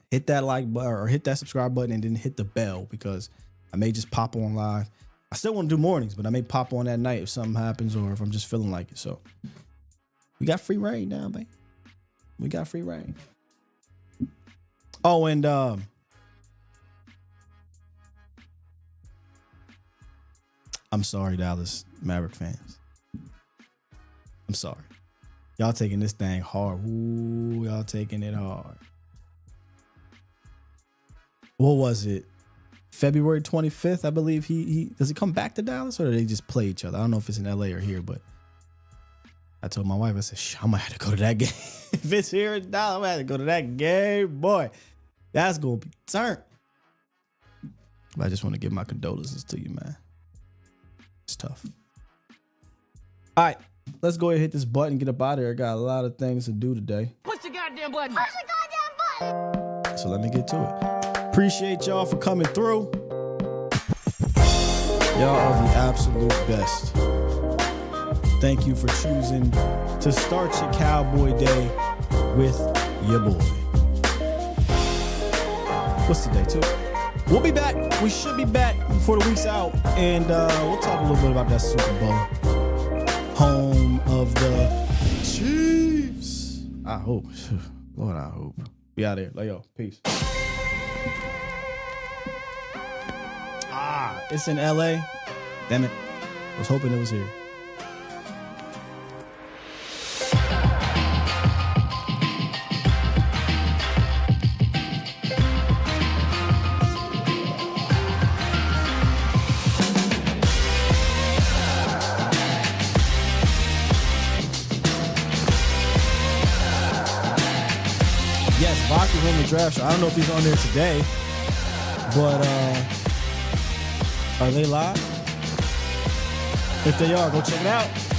hit that like button or hit that subscribe button and then hit the bell because I may just pop on live. I still want to do mornings, but I may pop on that night if something happens or if I'm just feeling like it. So we got free reign now, man. We got free reign. Oh, and I'm sorry, Dallas Maverick fans. I'm sorry. Y'all taking this thing hard. Ooh, y'all taking it hard. What was it? February 25th, I believe he does he come back to Dallas or do they just play each other? I don't know if it's in LA or here, but I told my wife, I said, I might have to go to that game. If it's here in Dallas, I might have to go to that game. Boy, that's going to be turned. But I just want to give my condolences to you, man. It's tough. All right, let's go ahead and hit this button, get up out of here. I got a lot of things to do today. Push the goddamn button. Push the goddamn button. So let me get to it. Appreciate y'all for coming through. Y'all are the absolute best. Thank you for choosing to start your Cowboy Day with your boy. What's today, too? We'll be back. We should be back before the week's out. And we'll talk a little bit about that Super Bowl. Home of the Chiefs. I hope. Lord, I hope. Be out there. Lay yo. Peace. It's in LA. Damn it. I was hoping it was here. the draft show. I don't know if he's on there today, but are they live? If they are, go check it out.